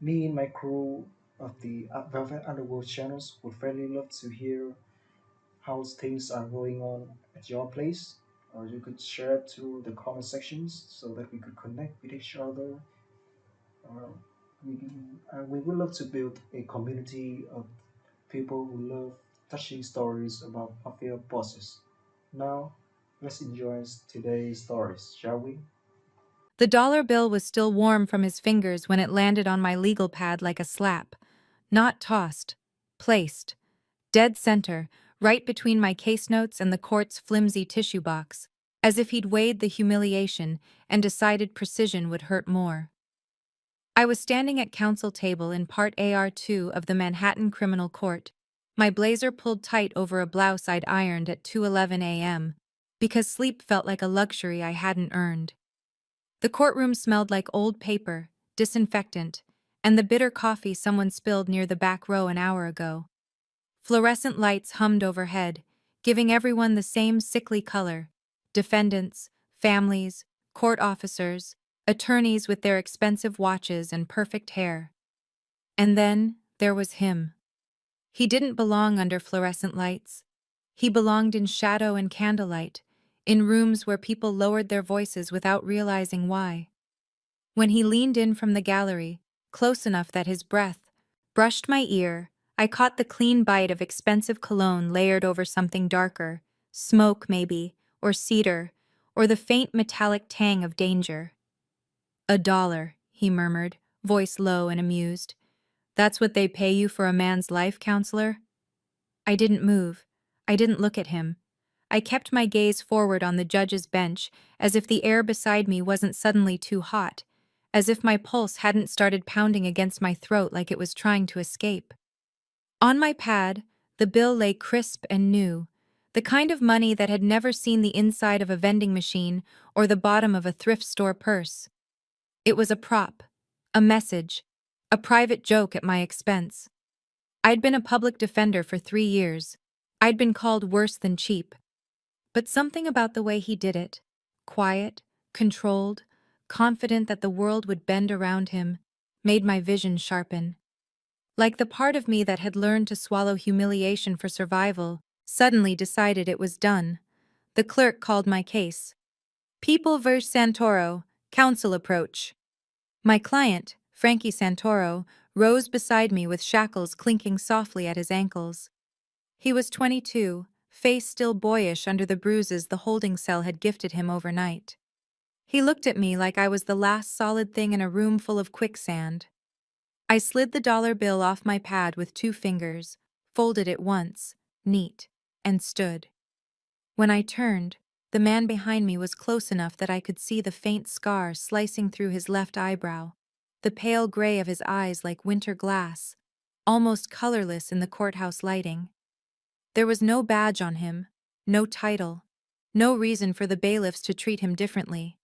Me and my crew of the Velvet Underworld channels would really love to hear how things are going on at your place. Or you could share it to the comment sections so that we could connect with each other. Uh, we would love to build a community of people who love touching stories about mafia bosses. Now, let's enjoy today's stories, shall we? The dollar bill was still warm from his fingers when it landed on my legal pad like a slap. Not tossed, placed. Dead center, right between my case notes and the court's flimsy tissue box, as if he'd weighed the humiliation and decided precision would hurt more. I was standing at counsel table in Part AR2 of the Manhattan Criminal Court, my blazer pulled tight over a blouse I'd ironed at 2:11 a.m., because sleep felt like a luxury I hadn't earned. The courtroom smelled like old paper, disinfectant, and the bitter coffee someone spilled near the back row an hour ago. Fluorescent lights hummed overhead, giving everyone the same sickly color: defendants, families, court officers, attorneys with their expensive watches and perfect hair. And then there was him. He didn't belong under fluorescent lights. He belonged in shadow and candlelight, in rooms where people lowered their voices without realizing why. When he leaned in from the gallery, close enough that his breath brushed my ear, I caught the clean bite of expensive cologne layered over something darker, smoke maybe, or cedar, or the faint metallic tang of danger. $1, he murmured, voice low and amused. That's what they pay you for a man's life, counselor? I didn't move. I didn't look at him. I kept my gaze forward on the judge's bench, as if the air beside me wasn't suddenly too hot, as if my pulse hadn't started pounding against my throat like it was trying to escape. On my pad, the bill lay crisp and new, the kind of money that had never seen the inside of a vending machine or the bottom of a thrift store purse. It was a prop, a message, a private joke at my expense. I'd been a public defender for 3 years. I'd been called worse than cheap. But something about the way he did it, quiet, controlled, confident that the world would bend around him, made my vision sharpen. Like the part of me that had learned to swallow humiliation for survival, suddenly decided it was done. The clerk called my case. People vs. Santoro, counsel approach. My client, Frankie Santoro, rose beside me with shackles clinking softly at his ankles. He was 22, face still boyish under the bruises the holding cell had gifted him overnight. He looked at me like I was the last solid thing in a room full of quicksand. I slid the dollar bill off my pad with 2 fingers, folded it once, neat, and stood. When I turned, the man behind me was close enough that I could see the faint scar slicing through his left eyebrow, the pale gray of his eyes like winter glass, almost colorless in the courthouse lighting. There was no badge on him, no title, no reason for the bailiffs to treat him differently.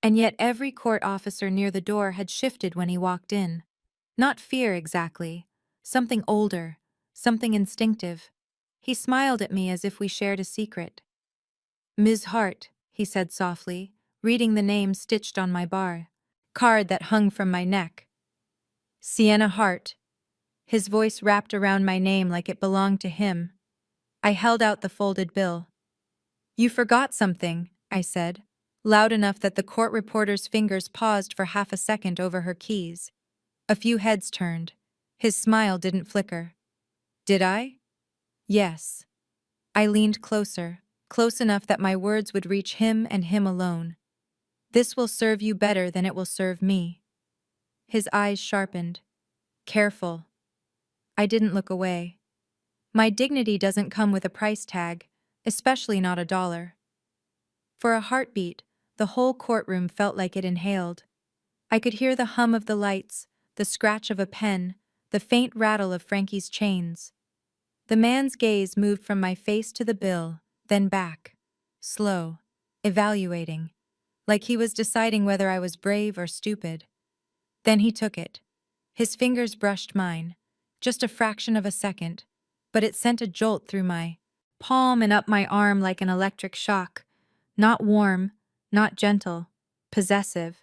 And yet every court officer near the door had shifted when he walked in. Not fear exactly, something older, something instinctive. He smiled at me as if we shared a secret. Ms. Hart, he said softly, reading the name stitched on my bar card that hung from my neck. Sienna Hart. His voice wrapped around my name like it belonged to him. I held out the folded bill. You forgot something, I said, loud enough that the court reporter's fingers paused for half a second over her keys. A few heads turned. His smile didn't flicker. Did I? Yes. I leaned closer, close enough that my words would reach him and him alone. This will serve you better than it will serve me. His eyes sharpened. Careful. I didn't look away. My dignity doesn't come with a price tag, especially not $1. For a heartbeat, the whole courtroom felt like it inhaled. I could hear the hum of the lights, the scratch of a pen, the faint rattle of Frankie's chains. The man's gaze moved from my face to the bill, then back. Slow, evaluating, like he was deciding whether I was brave or stupid. Then he took it. His fingers brushed mine, just a fraction of a second, but it sent a jolt through my palm and up my arm like an electric shock. Not warm, not gentle, possessive.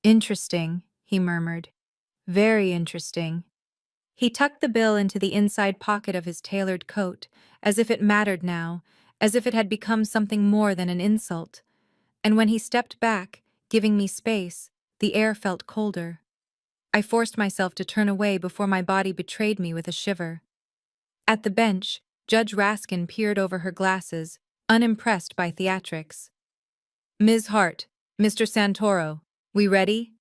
Interesting, he murmured. Very interesting. He tucked the bill into the inside pocket of his tailored coat, as if it mattered now, as if it had become something more than an insult. And when he stepped back, giving me space, the air felt colder. I forced myself to turn away before my body betrayed me with a shiver. At the bench, Judge Raskin peered over her glasses, unimpressed by theatrics. Ms. Hart, Mr. Santoro, we ready?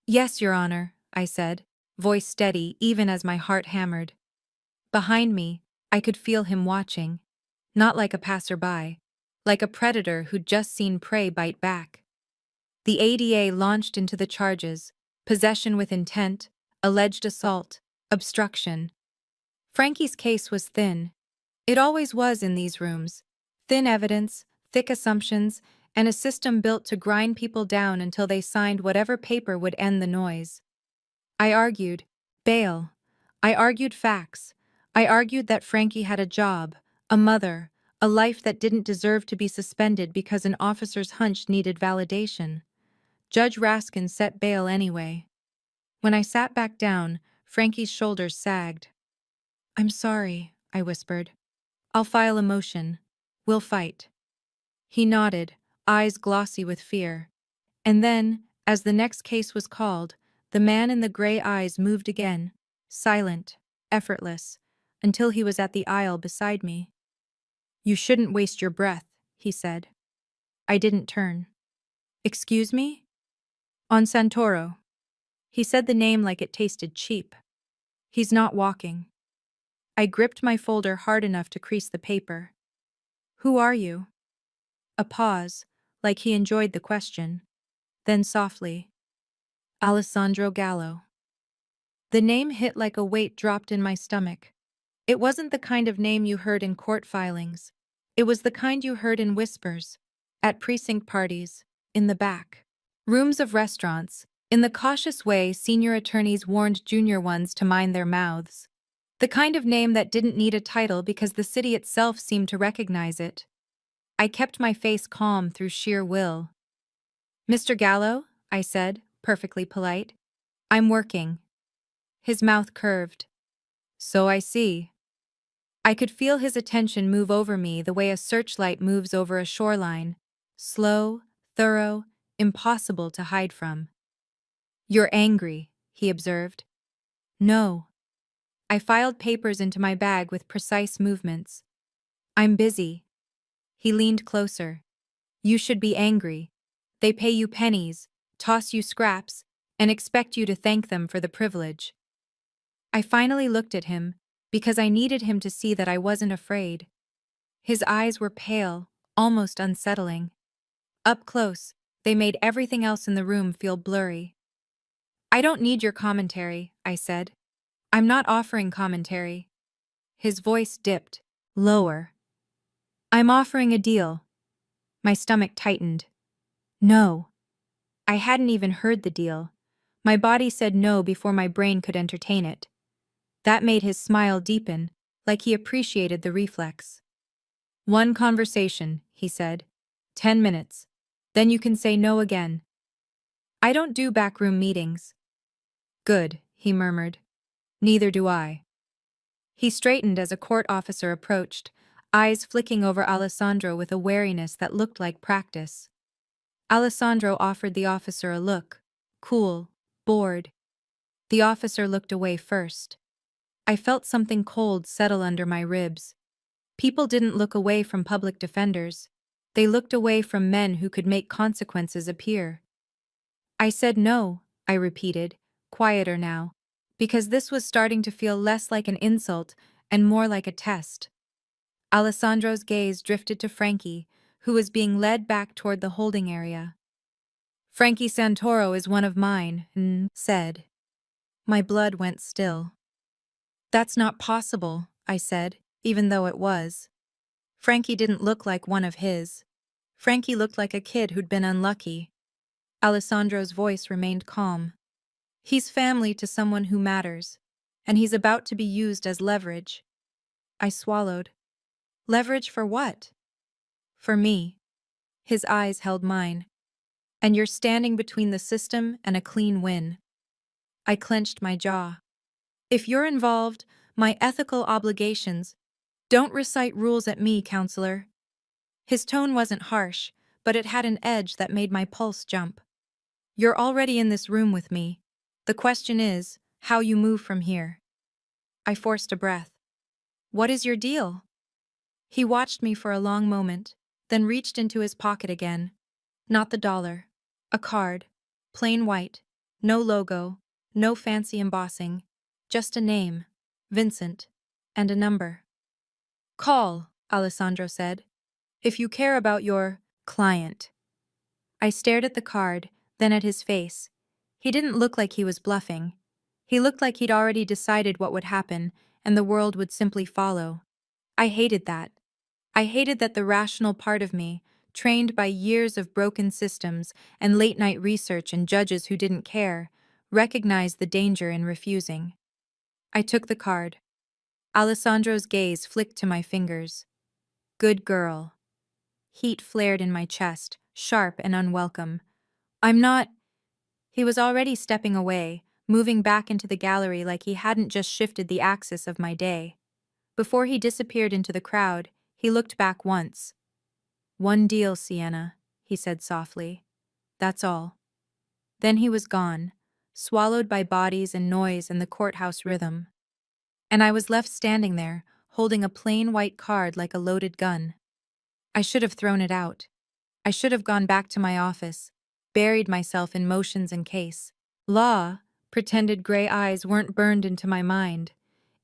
Yes, Your Honor, I said, voice steady even as my heart hammered. Behind me, I could feel him watching, not like a passerby, like a predator who'd just seen prey bite back. The ADA launched into the charges: possession with intent, alleged assault, obstruction. Frankie's case was thin. It always was in these rooms. Thin evidence, thick assumptions, and a system built to grind people down until they signed whatever paper would end the noise. I argued bail. I argued facts. I argued that Frankie had a job, a mother, a life that didn't deserve to be suspended because an officer's hunch needed validation. Judge Raskin set bail anyway. When I sat back down, Frankie's shoulders sagged. I'm sorry, I whispered. I'll file a motion. We'll fight. He nodded, eyes glossy with fear. And then, as the next case was called, the man in the gray eyes moved again, silent, effortless, until he was at the aisle beside me. You shouldn't waste your breath, he said. I didn't turn. Excuse me? On Santoro. He said the name like it tasted cheap. He's not walking. I gripped my folder hard enough to crease the paper. Who are you? A pause, like he enjoyed the question. Then softly, Alessandro Gallo. The name hit like a weight dropped in my stomach. It wasn't the kind of name you heard in court filings. It was the kind you heard in whispers, at precinct parties, in the back rooms of restaurants, in the cautious way senior attorneys warned junior ones to mind their mouths. The kind of name that didn't need a title because the city itself seemed to recognize it. I kept my face calm through sheer will. Mr. Gallo, I said, perfectly polite. I'm working. His mouth curved. So I see. I could feel his attention move over me the way a searchlight moves over a shoreline. Slow, thorough, impossible to hide from. You're angry, he observed. No. I filed papers into my bag with precise movements. I'm busy. He leaned closer. You should be angry. They pay you pennies, toss you scraps, and expect you to thank them for the privilege. I finally looked at him, because I needed him to see that I wasn't afraid. His eyes were pale, almost unsettling. Up close, they made everything else in the room feel blurry. I don't need your commentary, I said. I'm not offering commentary. His voice dipped, lower. I'm offering a deal. My stomach tightened. No. I hadn't even heard the deal. My body said no before my brain could entertain it. That made his smile deepen, like he appreciated the reflex. One conversation, he said. 10 minutes. Then you can say no again. I don't do backroom meetings. Good, he murmured. Neither do I. He straightened as a court officer approached, eyes flicking over Alessandro with a wariness that looked like practice. Alessandro offered the officer a look, cool, bored. The officer looked away first. I felt something cold settle under my ribs. People didn't look away from public defenders. They looked away from men who could make consequences appear. I said no, I repeated, quieter now, because this was starting to feel less like an insult and more like a test. Alessandro's gaze drifted to Frankie, who was being led back toward the holding area. Frankie Santoro is one of mine, said. My blood went still. That's not possible, I said, even though it was. Frankie didn't look like one of his. Frankie looked like a kid who'd been unlucky. Alessandro's voice remained calm. He's family to someone who matters, and he's about to be used as leverage. I swallowed. Leverage for what? For me. His eyes held mine. And you're standing between the system and a clean win. I clenched my jaw. If you're involved, my ethical obligations. Don't recite rules at me, counselor. His tone wasn't harsh, but it had an edge that made my pulse jump. You're already in this room with me. The question is, how you move from here. I forced a breath. What is your deal? He watched me for a long moment, then reached into his pocket again. Not the dollar. A card. Plain white. No logo. No fancy embossing. Just a name. Vincent. And a number. Call, Alessandro said. If you care about your client. I stared at the card, then at his face. He didn't look like he was bluffing. He looked like he'd already decided what would happen, and the world would simply follow. I hated that. I hated that the rational part of me, trained by years of broken systems and late-night research and judges who didn't care, recognized the danger in refusing. I took the card. Alessandro's gaze flicked to my fingers. Good girl. Heat flared in my chest, sharp and unwelcome. I'm not. He was already stepping away, moving back into the gallery like he hadn't just shifted the axis of my day. Before he disappeared into the crowd, he looked back once. One deal, Sienna, he said softly. That's all. Then he was gone, swallowed by bodies and noise and the courthouse rhythm. And I was left standing there, holding a plain white card like a loaded gun. I should have thrown it out. I should have gone back to my office, buried myself in motions and case. Law, pretended gray eyes weren't burned into my mind.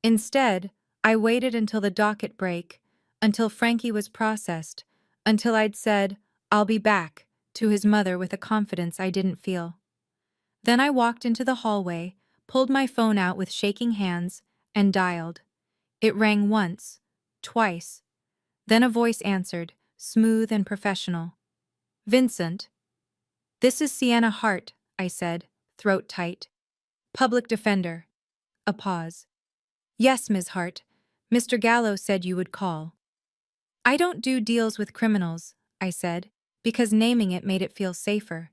Instead, I waited until the docket break, until Frankie was processed, until I'd said, I'll be back, to his mother with a confidence I didn't feel. Then I walked into the hallway, pulled my phone out with shaking hands, and dialed. It rang once, twice. Then a voice answered, smooth and professional. Vincent. This is Sienna Hart, I said, throat tight. Public defender. A pause. Yes, Ms. Hart. Mr. Gallo said you would call. I don't do deals with criminals, I said, because naming it made it feel safer.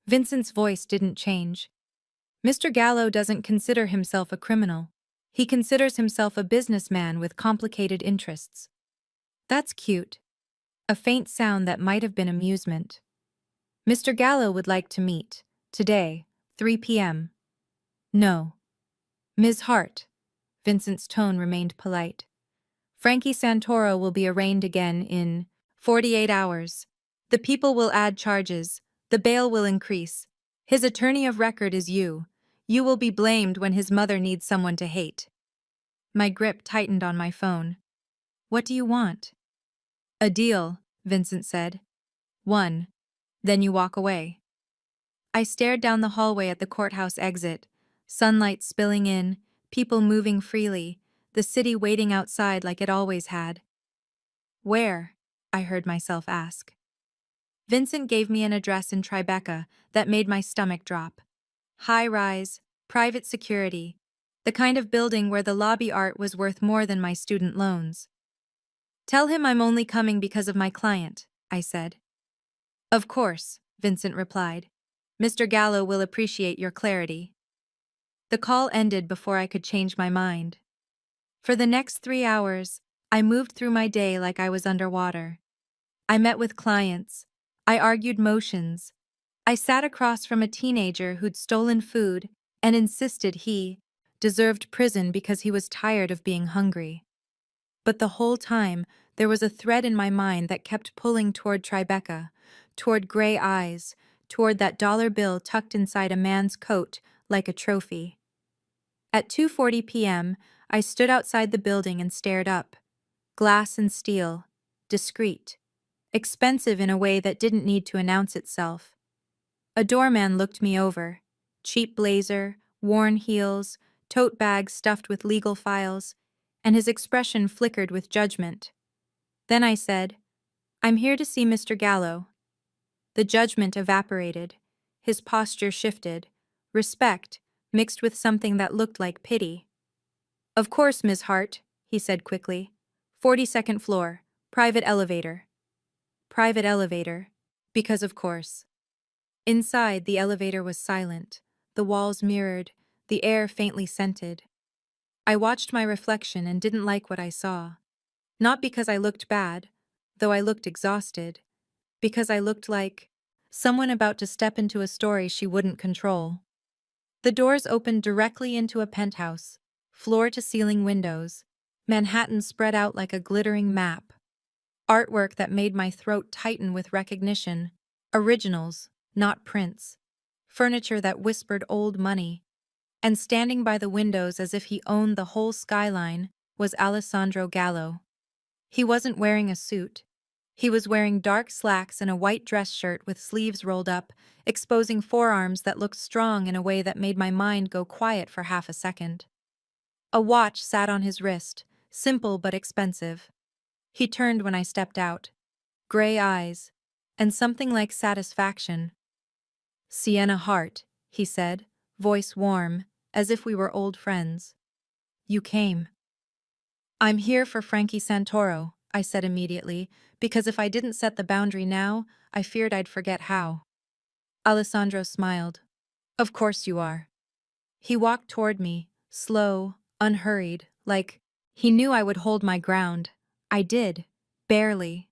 Vincent's voice didn't change. Mr. Gallo doesn't consider himself a criminal. He considers himself a businessman with complicated interests. That's cute. A faint sound that might have been amusement. Mr. Gallo would like to meet. Today, 3 p.m. No. Ms. Hart. Vincent's tone remained polite. Frankie Santoro will be arraigned again in 48 hours. The people will add charges. The bail will increase. His attorney of record is you. You will be blamed when his mother needs someone to hate. My grip tightened on my phone. What do you want? A deal, Vincent said. One. Then you walk away. I stared down the hallway at the courthouse exit, sunlight spilling in, people moving freely, the city waiting outside like it always had. Where? I heard myself ask. Vincent gave me an address in Tribeca that made my stomach drop. High-rise, private security, the kind of building where the lobby art was worth more than my student loans. Tell him I'm only coming because of my client, I said. Of course, Vincent replied. Mr. Gallo will appreciate your clarity. The call ended before I could change my mind. For the next 3 hours, I moved through my day like I was underwater. I met with clients. I argued motions. I sat across from a teenager who'd stolen food and insisted he deserved prison because he was tired of being hungry. But the whole time, there was a thread in my mind that kept pulling toward Tribeca, toward gray eyes, toward that dollar bill tucked inside a man's coat like a trophy. At 2:40 p.m., I stood outside the building and stared up. Glass and steel, discreet, expensive in a way that didn't need to announce itself. A doorman looked me over. Cheap blazer, worn heels, tote bag stuffed with legal files, and his expression flickered with judgment. Then I said, I'm here to see Mr. Gallo. The judgment evaporated. His posture shifted. Respect, mixed with something that looked like pity. Of course, Ms. Hart, he said quickly. 42nd floor, private elevator. Private elevator, because of course. Inside, the elevator was silent. The walls mirrored. the air faintly scented. I watched my reflection and didn't like what I saw. Not because I looked bad, though I looked exhausted, because I looked like someone about to step into a story she wouldn't control. The doors opened directly into a penthouse, floor-to-ceiling windows, Manhattan spread out like a glittering map, artwork that made my throat tighten with recognition, originals, not prints, furniture that whispered old money, and standing by the windows as if he owned the whole skyline was Alessandro Gallo. He wasn't wearing a suit. He was wearing dark slacks and a white dress shirt with sleeves rolled up, exposing forearms that looked strong in a way that made my mind go quiet for half a second. A watch sat on his wrist, simple but expensive. He turned when I stepped out, gray eyes, and something like satisfaction. "Sienna Hart," he said, voice warm, as if we were old friends. "You came." "I'm here for Frankie Santoro," I said immediately, because if I didn't set the boundary now, I feared I'd forget how. Alessandro smiled. "Of course you are." He walked toward me, slow, unhurried, like he knew I would hold my ground. I did, barely.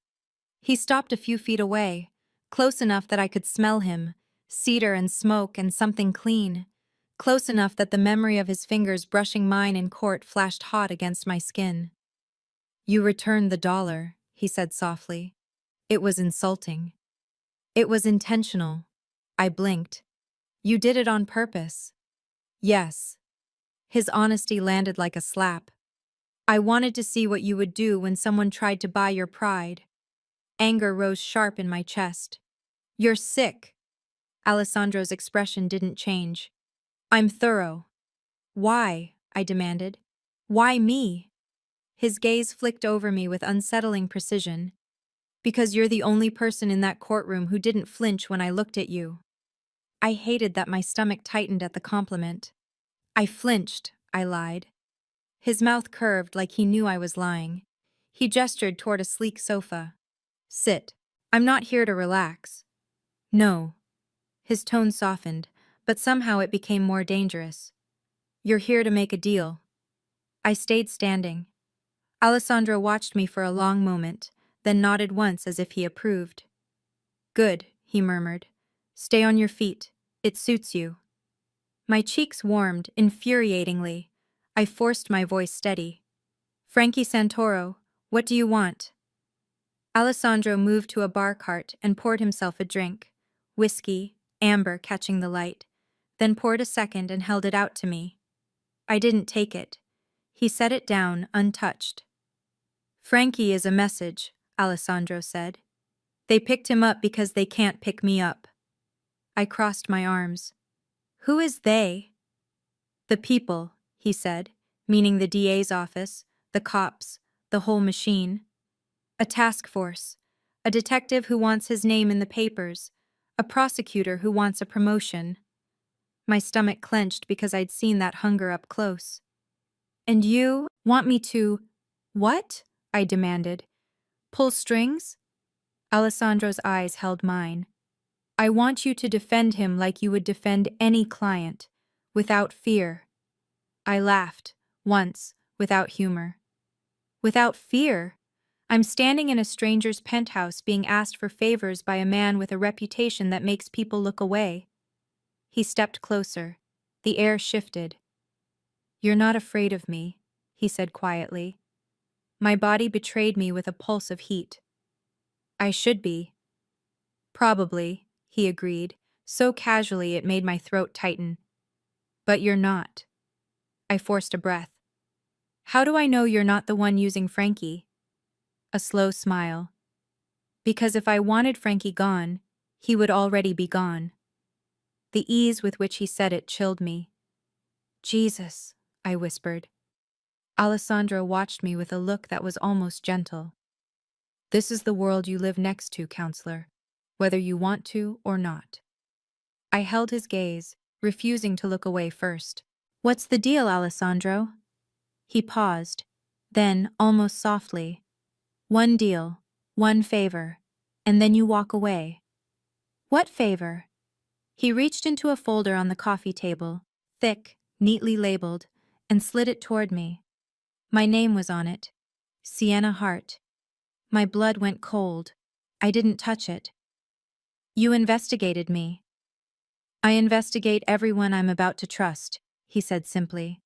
He stopped a few feet away, close enough that I could smell him, cedar and smoke and something clean, close enough that the memory of his fingers brushing mine in court flashed hot against my skin. "You returned the dollar," he said softly. It was insulting. It was intentional. I blinked. "You did it on purpose." "Yes." His honesty landed like a slap. "I wanted to see what you would do when someone tried to buy your pride." Anger rose sharp in my chest. "You're sick." Alessandro's expression didn't change. "I'm thorough." "Why?" I demanded. "Why me?" His gaze flicked over me with unsettling precision. "Because you're the only person in that courtroom who didn't flinch when I looked at you." I hated that my stomach tightened at the compliment. "I flinched," I lied. His mouth curved like he knew I was lying. He gestured toward a sleek sofa. "Sit. I'm not here to relax." "No." His tone softened, but somehow it became more dangerous. "You're here to make a deal." I stayed standing. Alessandro watched me for a long moment, then nodded once as if he approved. "Good," he murmured. "Stay on your feet. It suits you." My cheeks warmed, infuriatingly. I forced my voice steady. "Frankie Santoro, what do you want?" Alessandro moved to a bar cart and poured himself a drink. Whiskey, amber catching the light. Then poured a second and held it out to me. I didn't take it. He set it down, untouched. "Frankie is a message," Alessandro said. "They picked him up because they can't pick me up." I crossed my arms. "Who is they?" "The people," he said, meaning the DA's office, the cops, the whole machine. "A task force, a detective who wants his name in the papers, a prosecutor who wants a promotion." My stomach clenched because I'd seen that hunger up close. "And you want me to—" "What?" I demanded. "Pull strings?" Alessandro's eyes held mine. "I want you to defend him like you would defend any client, without fear." I laughed, once, without humor. "Without fear? I'm standing in a stranger's penthouse being asked for favors by a man with a reputation that makes people look away." He stepped closer. The air shifted. "You're not afraid of me," he said quietly. My body betrayed me with a pulse of heat. "I should be." "Probably," he agreed, so casually it made my throat tighten. "But you're not." I forced a breath. "How do I know you're not the one using Frankie?" A slow smile. "Because if I wanted Frankie gone, he would already be gone." The ease with which he said it chilled me. "Jesus," I whispered. Alessandro watched me with a look that was almost gentle. "This is the world you live next to, counselor, whether you want to or not." I held his gaze, refusing to look away first. "What's the deal, Alessandro?" He paused. Then, almost softly, "One deal, one favor, and then you walk away." "What favor?" He reached into a folder on the coffee table, thick, neatly labeled, and slid it toward me. My name was on it. Sienna Hart. My blood went cold. I didn't touch it. You investigated me. I investigate everyone I'm about to trust, he said simply.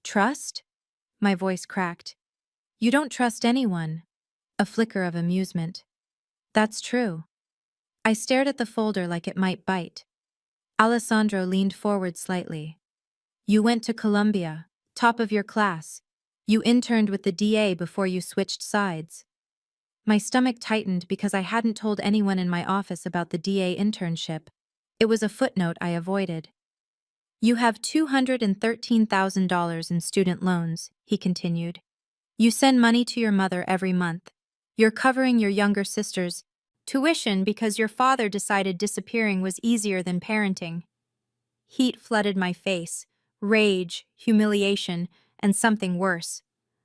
Trust? My voice cracked. You don't trust anyone. A flicker of amusement. That's true. I stared at the folder like it might bite. Alessandro leaned forward slightly. You went to Columbia, top of your class. You interned with the DA before you switched sides. My stomach tightened because I hadn't told anyone in my office about the DA internship. It was a footnote I avoided. You have $213,000 in student loans, he continued. You send money to your mother every month. You're covering your younger sister's tuition because your father decided disappearing was easier than parenting. Heat flooded my face, rage, humiliation, and something worse.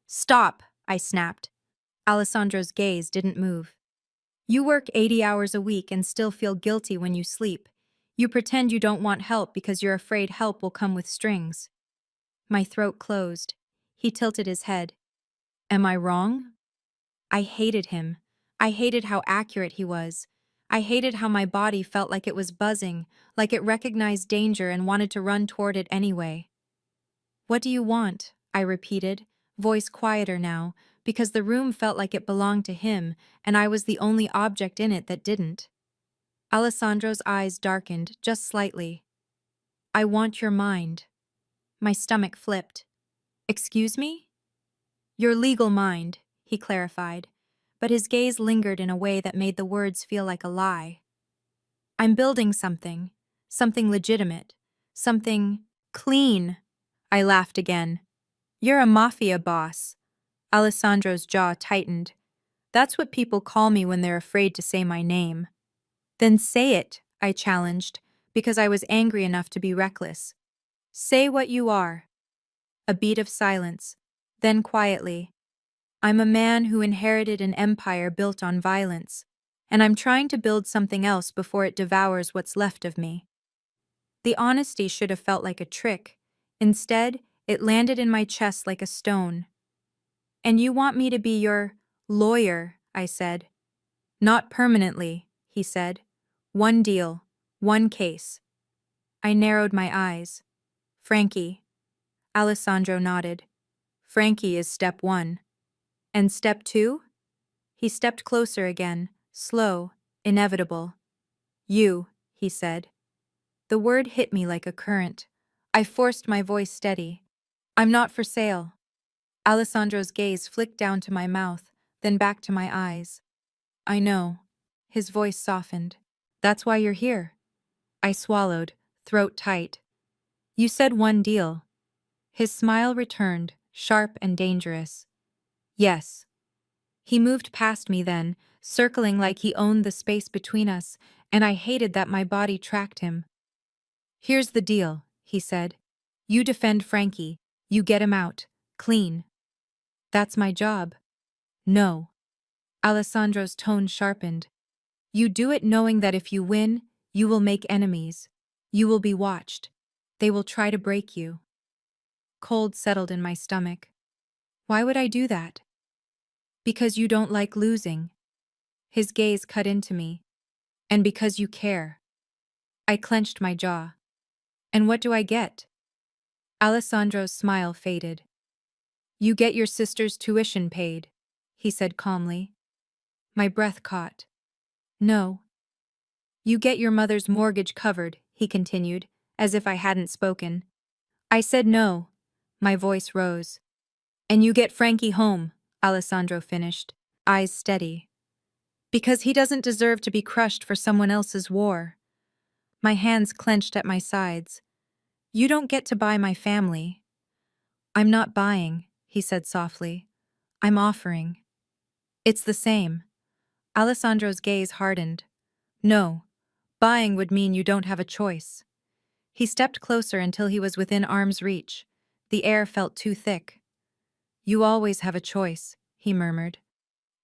Stop, I snapped. Alessandro's gaze didn't move. You work 80 hours a week and still feel guilty when you sleep. You pretend you don't want help because you're afraid help will come with strings. My throat closed. He tilted his head. Am I wrong? I hated him. I hated how accurate he was. I hated how my body felt like it was buzzing, like it recognized danger and wanted to run toward it anyway. What do you want? I repeated, voice quieter now, because the room felt like it belonged to him, and I was the only object in it that didn't. Alessandro's eyes darkened, just slightly. I want your mind. My stomach flipped. Excuse me? Your legal mind, he clarified, but his gaze lingered in a way that made the words feel like a lie. I'm building something. Something legitimate. Something clean. I laughed again. You're a mafia boss. Alessandro's jaw tightened. That's what people call me when they're afraid to say my name. Then say it, I challenged, because I was angry enough to be reckless. Say what you are. A beat of silence. Then quietly. I'm a man who inherited an empire built on violence, and I'm trying to build something else before it devours what's left of me. The honesty should have felt like a trick. Instead, it landed in my chest like a stone. And you want me to be your lawyer, I said. Not permanently, he said. One deal, one case. I narrowed my eyes. Frankie. Alessandro nodded. Frankie is step one. And step two? He stepped closer again, slow, inevitable. You, he said. The word hit me like a current. I forced my voice steady. I'm not for sale. Alessandro's gaze flicked down to my mouth, then back to my eyes. I know. His voice softened. That's why you're here. I swallowed, throat tight. You said one deal. His smile returned, sharp and dangerous. Yes. He moved past me then, circling like he owned the space between us, and I hated that my body tracked him. Here's the deal, he said. You defend Frankie. You get him out. Clean. That's my job. No. Alessandro's tone sharpened. You do it knowing that if you win, you will make enemies. You will be watched. They will try to break you. Cold settled in my stomach. Why would I do that? Because you don't like losing. His gaze cut into me. And because you care. I clenched my jaw. And what do I get? Alessandro's smile faded. You get your sister's tuition paid, he said calmly. My breath caught. No. You get your mother's mortgage covered, he continued, as if I hadn't spoken. I said no. My voice rose. And you get Frankie home, Alessandro finished, eyes steady. Because he doesn't deserve to be crushed for someone else's war. My hands clenched at my sides. You don't get to buy my family. I'm not buying, he said softly. I'm offering. It's the same. Alessandro's gaze hardened. No, buying would mean you don't have a choice. He stepped closer until he was within arm's reach. The air felt too thick. You always have a choice, he murmured.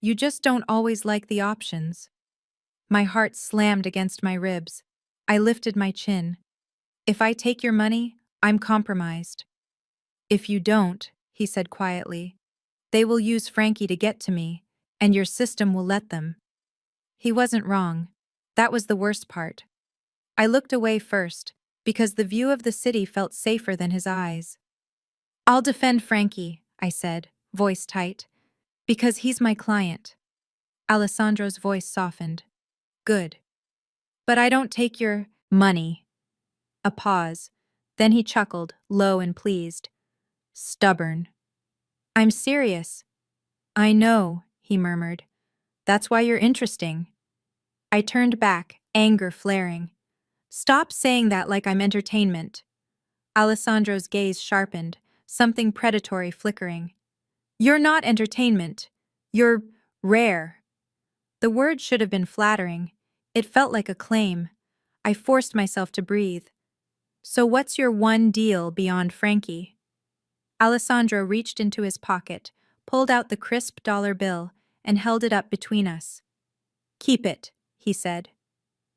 You just don't always like the options. My heart slammed against my ribs. I lifted my chin. If I take your money, I'm compromised. If you don't, he said quietly, they will use Frankie to get to me, and your system will let them. He wasn't wrong. That was the worst part. I looked away first, because the view of the city felt safer than his eyes. I'll defend Frankie, I said, voice tight, because he's my client. Alessandro's voice softened. Good. But I don't take your money. A pause. Then he chuckled, low and pleased. Stubborn. I'm serious. I know, he murmured. That's why you're interesting. I turned back, anger flaring. Stop saying that like I'm entertainment. Alessandro's gaze sharpened, something predatory flickering. You're not entertainment. You're rare. The word should have been flattering. It felt like a claim. I forced myself to breathe. So what's your one deal beyond Frankie? Alessandro reached into his pocket, pulled out the crisp dollar bill, and held it up between us. Keep it, he said.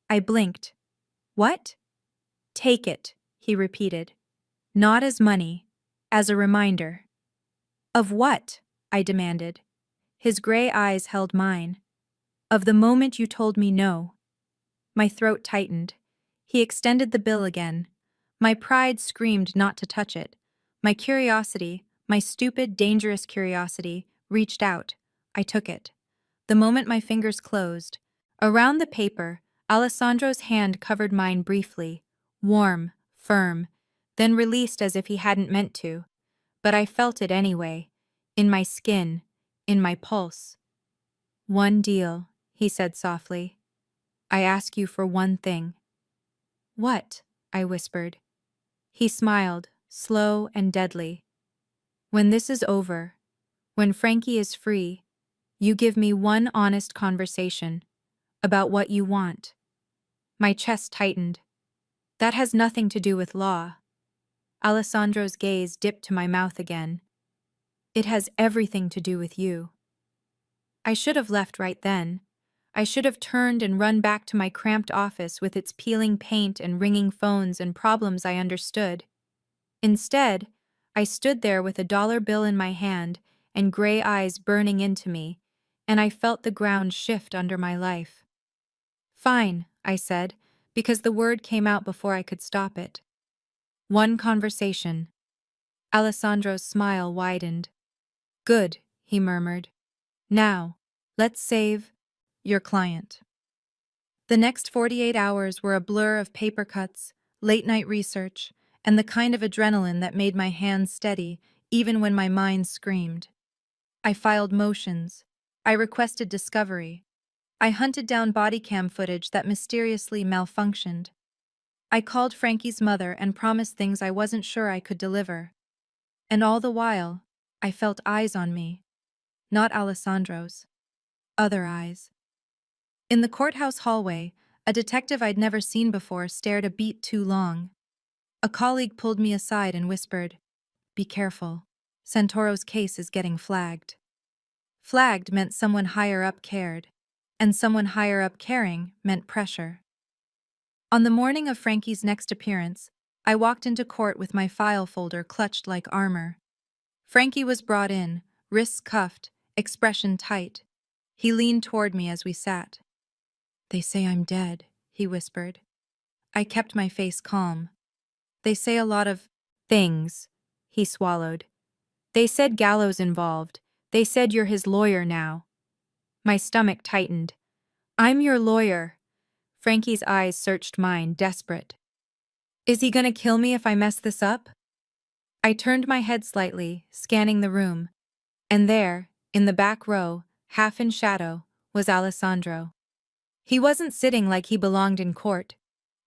I blinked. What? Take it, he repeated. Not as money, as a reminder. Of what? I demanded. His gray eyes held mine. Of the moment you told me no. My throat tightened. He extended the bill again. My pride screamed not to touch it. My curiosity, my stupid, dangerous curiosity, reached out. I took it. The moment my fingers closed, around the paper, Alessandro's hand covered mine briefly, warm, firm, then released as if he hadn't meant to. But I felt it anyway, in my skin, in my pulse. One deal, he said softly. I ask you for one thing. What? I whispered. He smiled, slow and deadly. When this is over, when Frankie is free, you give me one honest conversation about what you want. My chest tightened. That has nothing to do with law. Alessandro's gaze dipped to my mouth again. It has everything to do with you. I should have left right then. I should have turned and run back to my cramped office with its peeling paint and ringing phones and problems I understood. Instead, I stood there with a dollar bill in my hand and gray eyes burning into me, and I felt the ground shift under my life. Fine, I said, because the word came out before I could stop it. One conversation. Alessandro's smile widened. Good, he murmured. Now, let's save your client. The next 48 hours were a blur of paper cuts, late-night research, and the kind of adrenaline that made my hands steady even when my mind screamed. I filed motions. I requested discovery. I hunted down body cam footage that mysteriously malfunctioned. I called Frankie's mother and promised things I wasn't sure I could deliver. And all the while, I felt eyes on me. Not Alessandro's. Other eyes. In the courthouse hallway, a detective I'd never seen before stared a beat too long. A colleague pulled me aside and whispered, Be careful. Santoro's case is getting flagged. Flagged meant someone higher up cared, and someone higher up caring meant pressure. On the morning of Frankie's next appearance, I walked into court with my file folder clutched like armor. Frankie was brought in, wrists cuffed, expression tight. He leaned toward me as we sat. They say I'm dead, he whispered. I kept my face calm. They say a lot of things, he swallowed. They said Gallo's involved. They said you're his lawyer now. My stomach tightened. I'm your lawyer. Frankie's eyes searched mine, desperate. Is he gonna kill me if I mess this up? I turned my head slightly, scanning the room. And there, in the back row, half in shadow, was Alessandro. He wasn't sitting like he belonged in court.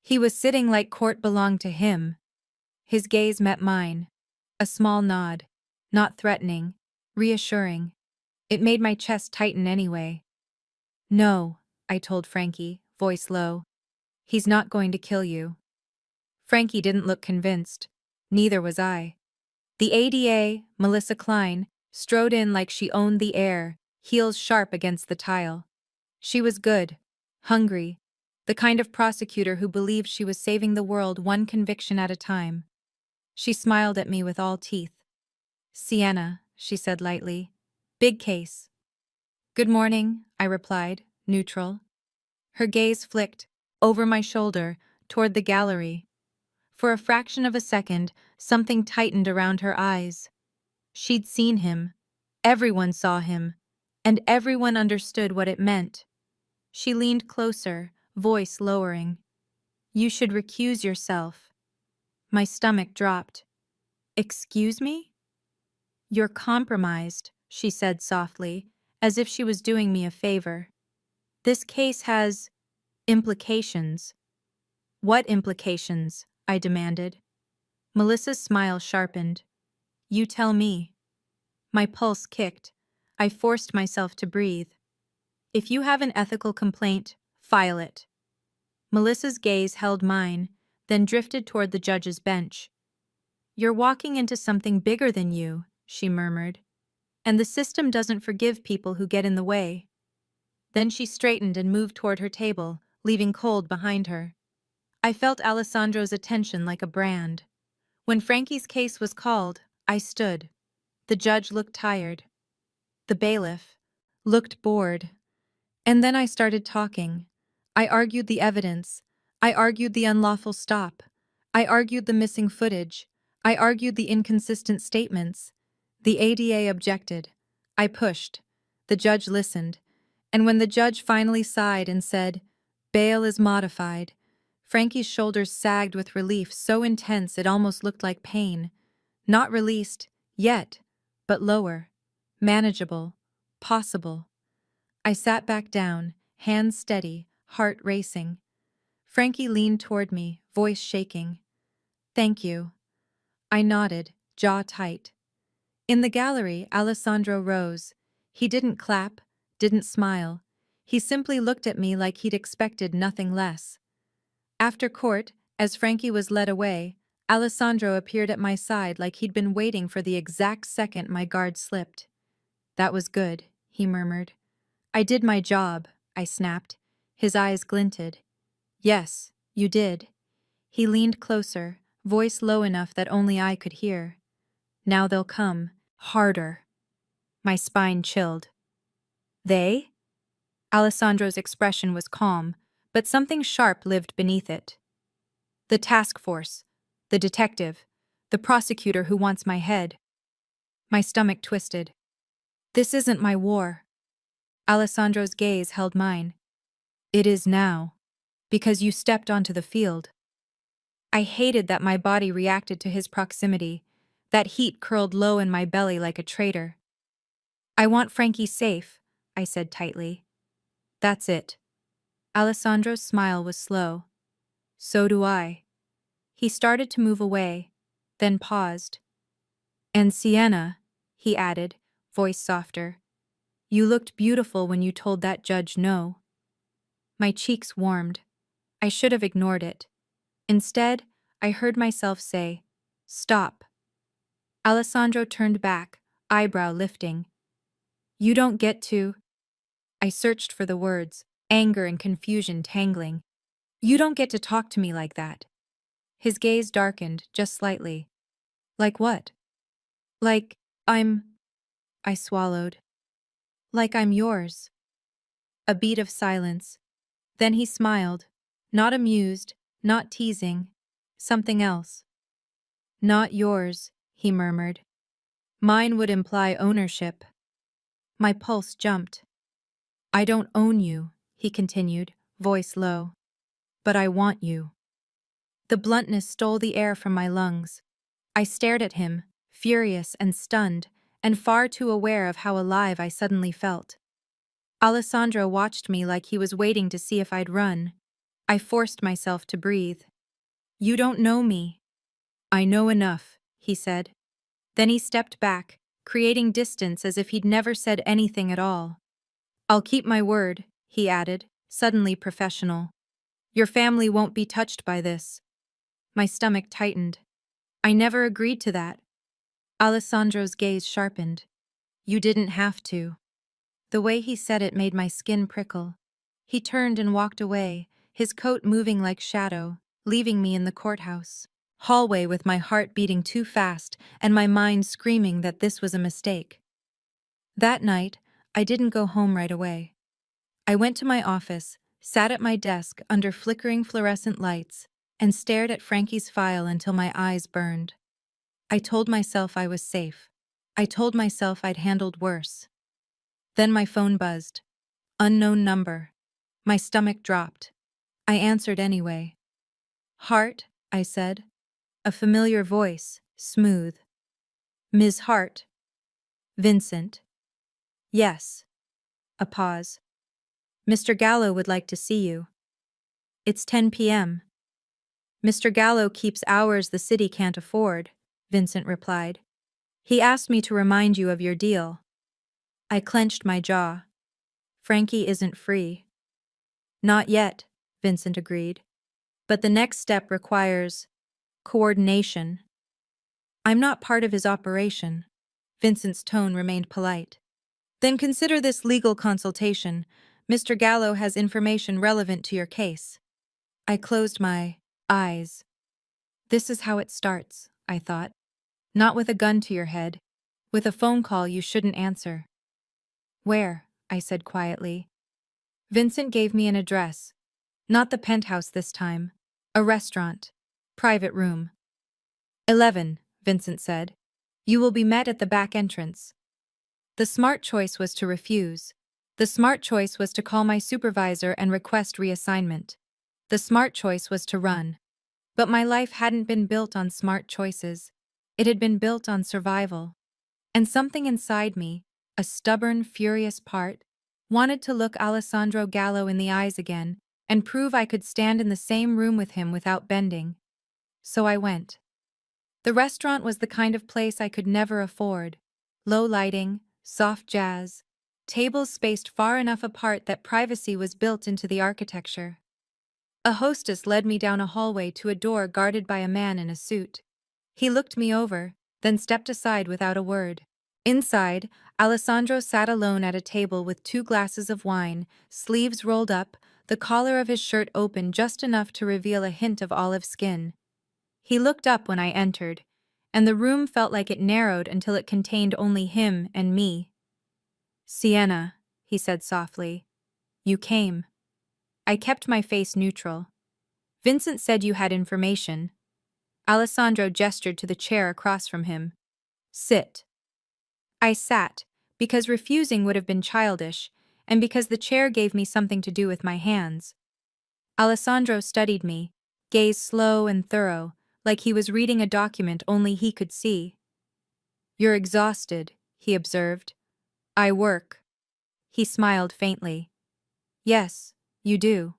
He was sitting like court belonged to him. His gaze met mine. A small nod. Not threatening, reassuring. It made my chest tighten anyway. No, I told Frankie, voice low. He's not going to kill you. Frankie didn't look convinced. Neither was I. The ADA, Melissa Klein, strode in like she owned the air, heels sharp against the tile. She was good, hungry, the kind of prosecutor who believed she was saving the world one conviction at a time. She smiled at me with all teeth. Sienna, she said lightly. Big case. Good morning, I replied, neutral. Her gaze flicked, over my shoulder, toward the gallery. For a fraction of a second, something tightened around her eyes. She'd seen him. Everyone saw him. And everyone understood what it meant. She leaned closer, voice lowering. You should recuse yourself. My stomach dropped. Excuse me? You're compromised, she said softly, as if she was doing me a favor. This case has implications. What implications? I demanded. Melissa's smile sharpened. You tell me. My pulse kicked. I forced myself to breathe. If you have an ethical complaint, file it. Melissa's gaze held mine, then drifted toward the judge's bench. You're walking into something bigger than you, she murmured. And the system doesn't forgive people who get in the way. Then she straightened and moved toward her table, leaving Cold behind her. I felt Alessandro's attention like a brand. When Frankie's case was called, I stood. The judge looked tired. The bailiff looked bored. And then I started talking. I argued the evidence. I argued the unlawful stop. I argued the missing footage. I argued the inconsistent statements. The ADA objected. I pushed. The judge listened. And when the judge finally sighed and said, "Bail is modified," Frankie's shoulders sagged with relief so intense it almost looked like pain. Not released, yet, but lower. Manageable. Possible. I sat back down, hands steady, heart racing. Frankie leaned toward me, voice shaking. Thank you. I nodded, jaw tight. In the gallery, Alessandro rose. He didn't clap, didn't smile. He simply looked at me like he'd expected nothing less. After court, as Frankie was led away, Alessandro appeared at my side like he'd been waiting for the exact second my guard slipped. That was good, he murmured. I did my job, I snapped. His eyes glinted. Yes, you did. He leaned closer, voice low enough that only I could hear. Now they'll come, harder. My spine chilled. They? Alessandro's expression was calm, but something sharp lived beneath it. The task force, the detective, the prosecutor who wants my head. My stomach twisted. This isn't my war. Alessandro's gaze held mine. It is now. Because you stepped onto the field. I hated that my body reacted to his proximity. That heat curled low in my belly like a traitor. I want Frankie safe, I said tightly. That's it. Alessandro's smile was slow. So do I. He started to move away, then paused. And Sienna, he added, voice softer. You looked beautiful when you told that judge no. My cheeks warmed. I should have ignored it. Instead, I heard myself say, Stop. Alessandro turned back, eyebrow lifting. You don't get to. I searched for the words, anger and confusion tangling. You don't get to talk to me like that. His gaze darkened, just slightly. Like what? Like, I swallowed. Like I'm yours. A beat of silence. Then he smiled. Not amused, not teasing. Something else. Not yours, he murmured. Mine would imply ownership. My pulse jumped. I don't own you, he continued, voice low. But I want you. The bluntness stole the air from my lungs. I stared at him, furious and stunned, and far too aware of how alive I suddenly felt. Alessandro watched me like he was waiting to see if I'd run. I forced myself to breathe. You don't know me. I know enough, he said. Then he stepped back, creating distance as if he'd never said anything at all. I'll keep my word, he added, suddenly professional. Your family won't be touched by this. My stomach tightened. I never agreed to that. Alessandro's gaze sharpened. You didn't have to. The way he said it made my skin prickle. He turned and walked away, his coat moving like shadow, leaving me in the courthouse. hallway with my heart beating too fast and my mind screaming that this was a mistake. That night, I didn't go home right away. I went to my office, sat at my desk under flickering fluorescent lights, and stared at Frankie's file until my eyes burned. I told myself I was safe. I told myself I'd handled worse. Then my phone buzzed. Unknown number. My stomach dropped. I answered anyway. Hart, I said. A familiar voice, smooth. Ms. Hart. Vincent. Yes. A pause. Mr. Gallo would like to see you. It's 10 p.m. Mr. Gallo keeps hours the city can't afford, Vincent replied. He asked me to remind you of your deal. I clenched my jaw. Frankie isn't free. Not yet, Vincent agreed. But the next step requires coordination. I'm not part of his operation. Vincent's tone remained polite. Then consider this legal consultation. Mr. Gallo has information relevant to your case. I closed my eyes. This is how it starts, I thought. Not with a gun to your head, with a phone call you shouldn't answer. Where? I said quietly. Vincent gave me an address. Not the penthouse this time. A restaurant. Private room. 11, Vincent said. You will be met at the back entrance. The smart choice was to refuse. The smart choice was to call my supervisor and request reassignment. The smart choice was to run. But my life hadn't been built on smart choices. It had been built on survival. And something inside me, a stubborn, furious part, wanted to look Alessandro Gallo in the eyes again and prove I could stand in the same room with him without bending. So I went. The restaurant was the kind of place I could never afford. Low lighting, soft jazz, tables spaced far enough apart that privacy was built into the architecture. A hostess led me down a hallway to a door guarded by a man in a suit. He looked me over, then stepped aside without a word. Inside, Alessandro sat alone at a table with 2 glasses of wine, sleeves rolled up, the collar of his shirt open just enough to reveal a hint of olive skin. He looked up when I entered, and the room felt like it narrowed until it contained only him and me. Sienna, he said softly. You came. I kept my face neutral. Vincent said you had information. Alessandro gestured to the chair across from him. Sit. I sat, because refusing would have been childish, and because the chair gave me something to do with my hands. Alessandro studied me, gaze slow and thorough, like he was reading a document only he could see. You're exhausted, he observed. I work. He smiled faintly. Yes, you do.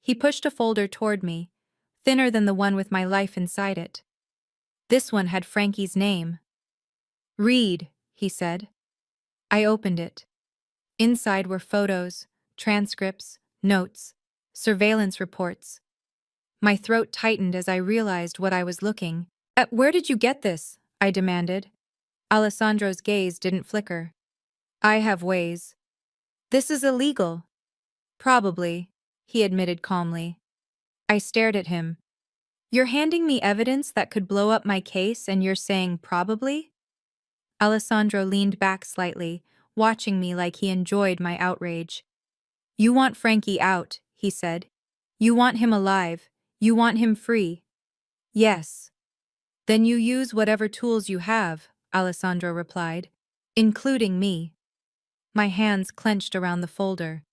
He pushed a folder toward me, thinner than the one with my life inside it. This one had Frankie's name. Read, he said. I opened it. Inside were photos, transcripts, notes, surveillance reports. My throat tightened as I realized what I was looking at. Where did you get this? I demanded. Alessandro's gaze didn't flicker. I have ways. This is illegal. Probably, he admitted calmly. I stared at him. You're handing me evidence that could blow up my case and you're saying probably? Alessandro leaned back slightly, watching me like he enjoyed my outrage. You want Frankie out, he said. You want him alive. You want him free. Yes. Then you use whatever tools you have, Alessandro replied, including me. My hands clenched around the folder.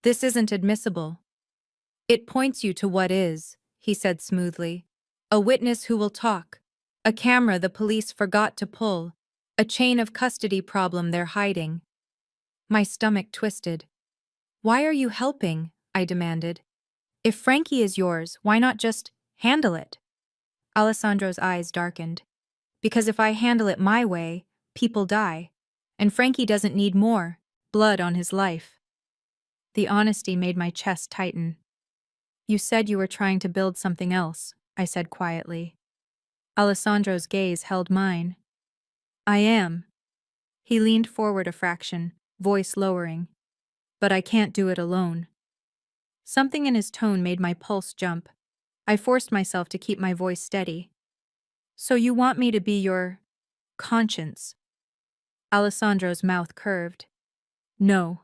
This isn't admissible. It points you to what is, he said smoothly. A witness who will talk. A camera the police forgot to pull. A chain of custody problem they're hiding. My stomach twisted. Why are you helping? I demanded. If Frankie is yours, why not just handle it? Alessandro's eyes darkened. Because if I handle it my way, people die. And Frankie doesn't need more blood on his life. The honesty made my chest tighten. You said you were trying to build something else, I said quietly. Alessandro's gaze held mine. I am. He leaned forward a fraction, voice lowering. But I can't do it alone. Something in his tone made my pulse jump. I forced myself to keep my voice steady. So you want me to be your conscience? Alessandro's mouth curved. No.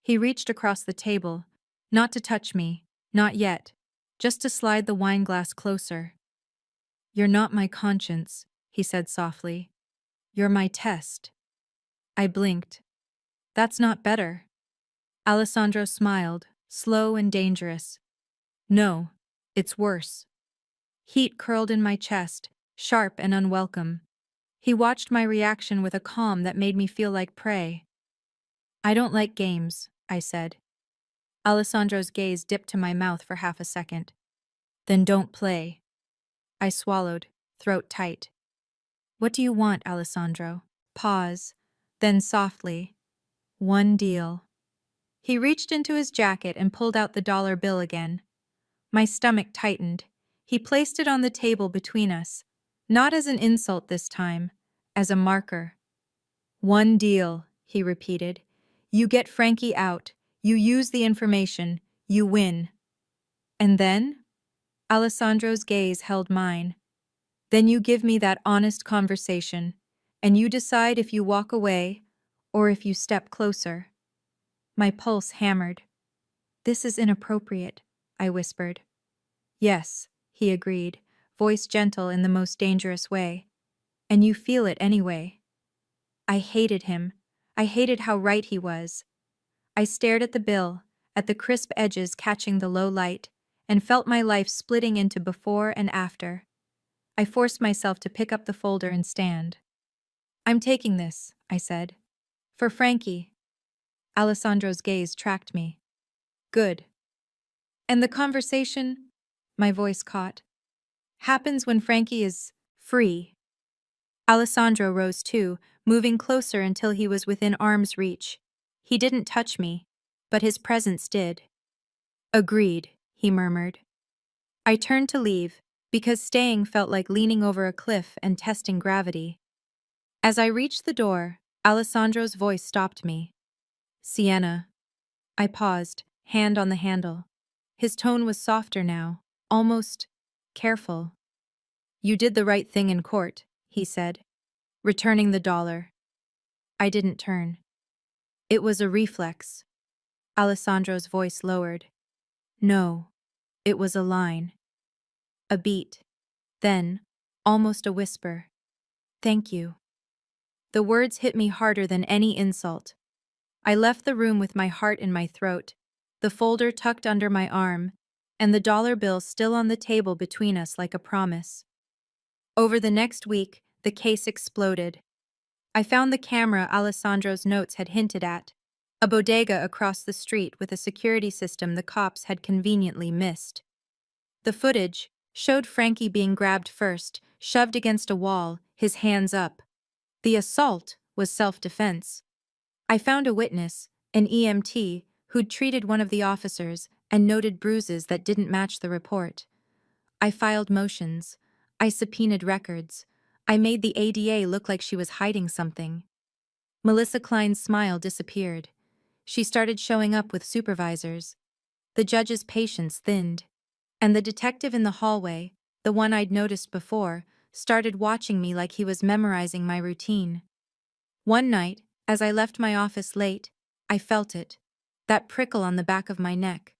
He reached across the table, not to touch me, not yet, just to slide the wine glass closer. You're not my conscience, he said softly. You're my test. I blinked. That's not better. Alessandro smiled, slow and dangerous. No, it's worse. Heat curled in my chest, sharp and unwelcome. He watched my reaction with a calm that made me feel like prey. I don't like games, I said. Alessandro's gaze dipped to my mouth for half a second. Then don't play. I swallowed, throat tight. What do you want, Alessandro? Pause. Then softly. One deal. He reached into his jacket and pulled out the dollar bill again. My stomach tightened. He placed it on the table between us, not as an insult this time, as a marker. One deal, he repeated. You get Frankie out, you use the information, you win. And then? Alessandro's gaze held mine. Then you give me that honest conversation, and you decide if you walk away or if you step closer. My pulse hammered. This is inappropriate, I whispered. Yes, he agreed, voice gentle in the most dangerous way. And you feel it anyway. I hated him. I hated how right he was. I stared at the bill, at the crisp edges catching the low light, and felt my life splitting into before and after. I forced myself to pick up the folder and stand. I'm taking this, I said. For Frankie. Alessandro's gaze tracked me. Good. And the conversation, my voice caught, happens when Frankie is free. Alessandro rose too, moving closer until he was within arm's reach. He didn't touch me, but his presence did. Agreed, he murmured. I turned to leave, because staying felt like leaning over a cliff and testing gravity. As I reached the door, Alessandro's voice stopped me. Sienna. I paused, hand on the handle. His tone was softer now, almost careful. You did the right thing in court, he said, returning the dollar. I didn't turn. It was a reflex. Alessandro's voice lowered. No, it was a line. A beat. Then, almost a whisper. Thank you. The words hit me harder than any insult. I left the room with my heart in my throat, the folder tucked under my arm, and the dollar bill still on the table between us like a promise. Over the next week, the case exploded. I found the camera Alessandro's notes had hinted at, a bodega across the street with a security system the cops had conveniently missed. The footage showed Frankie being grabbed first, shoved against a wall, his hands up. The assault was self-defense. I found a witness, an EMT, who'd treated one of the officers and noted bruises that didn't match the report. I filed motions. I subpoenaed records. I made the ADA look like she was hiding something. Melissa Klein's smile disappeared. She started showing up with supervisors. The judge's patience thinned. And the detective in the hallway, the one I'd noticed before, started watching me like he was memorizing my routine. One night, as I left my office late, I felt it, that prickle on the back of my neck.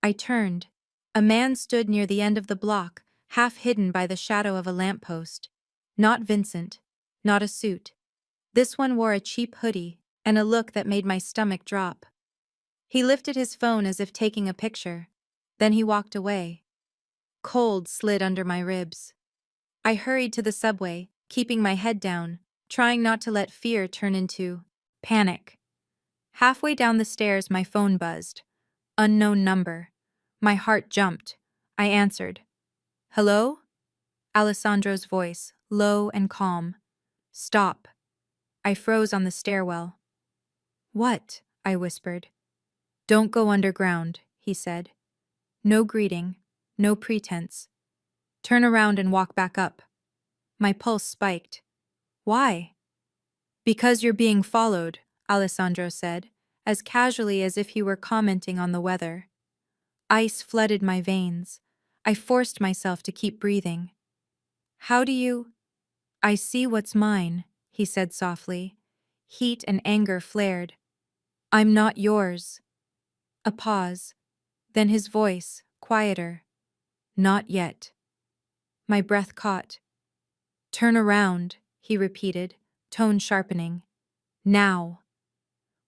I turned. A man stood near the end of the block, half hidden by the shadow of a lamppost. Not Vincent. Not a suit. This one wore a cheap hoodie and a look that made my stomach drop. He lifted his phone as if taking a picture. Then he walked away. Cold slid under my ribs. I hurried to the subway, keeping my head down, trying not to let fear turn into panic. Halfway down the stairs, my phone buzzed. Unknown number. My heart jumped. I answered. Hello? Alessandro's voice, low and calm. Stop. I froze on the stairwell. What? I whispered. Don't go underground, he said. No greeting, no pretense. Turn around and walk back up. My pulse spiked. Why? Because you're being followed, Alessandro said, as casually as if he were commenting on the weather. Ice flooded my veins. I forced myself to keep breathing. How do you? I see what's mine, he said softly. Heat and anger flared. I'm not yours. A pause. Then his voice, quieter. Not yet. My breath caught. Turn around, he repeated, tone sharpening. Now.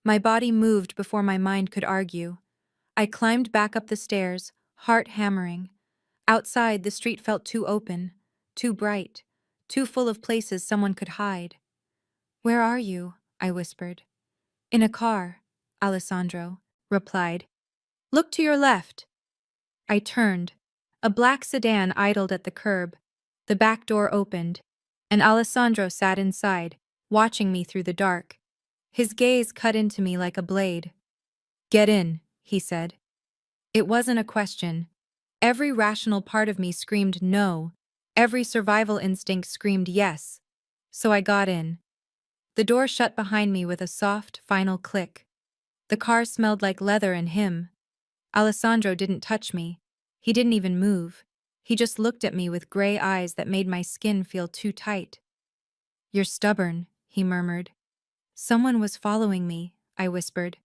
My body moved before my mind could argue. I climbed back up the stairs, heart hammering. Outside, the street felt too open, too bright, too full of places someone could hide. Where are you? I whispered. In a car, Alessandro replied. Look to your left. I turned. A black sedan idled at the curb. The back door opened, and Alessandro sat inside, watching me through the dark. His gaze cut into me like a blade. Get in, he said. It wasn't a question. Every rational part of me screamed no. Every survival instinct screamed yes. So I got in. The door shut behind me with a soft, final click. The car smelled like leather and him. Alessandro didn't touch me. He didn't even move. He just looked at me with gray eyes that made my skin feel too tight. You're stubborn, he murmured. Someone was following me, I whispered.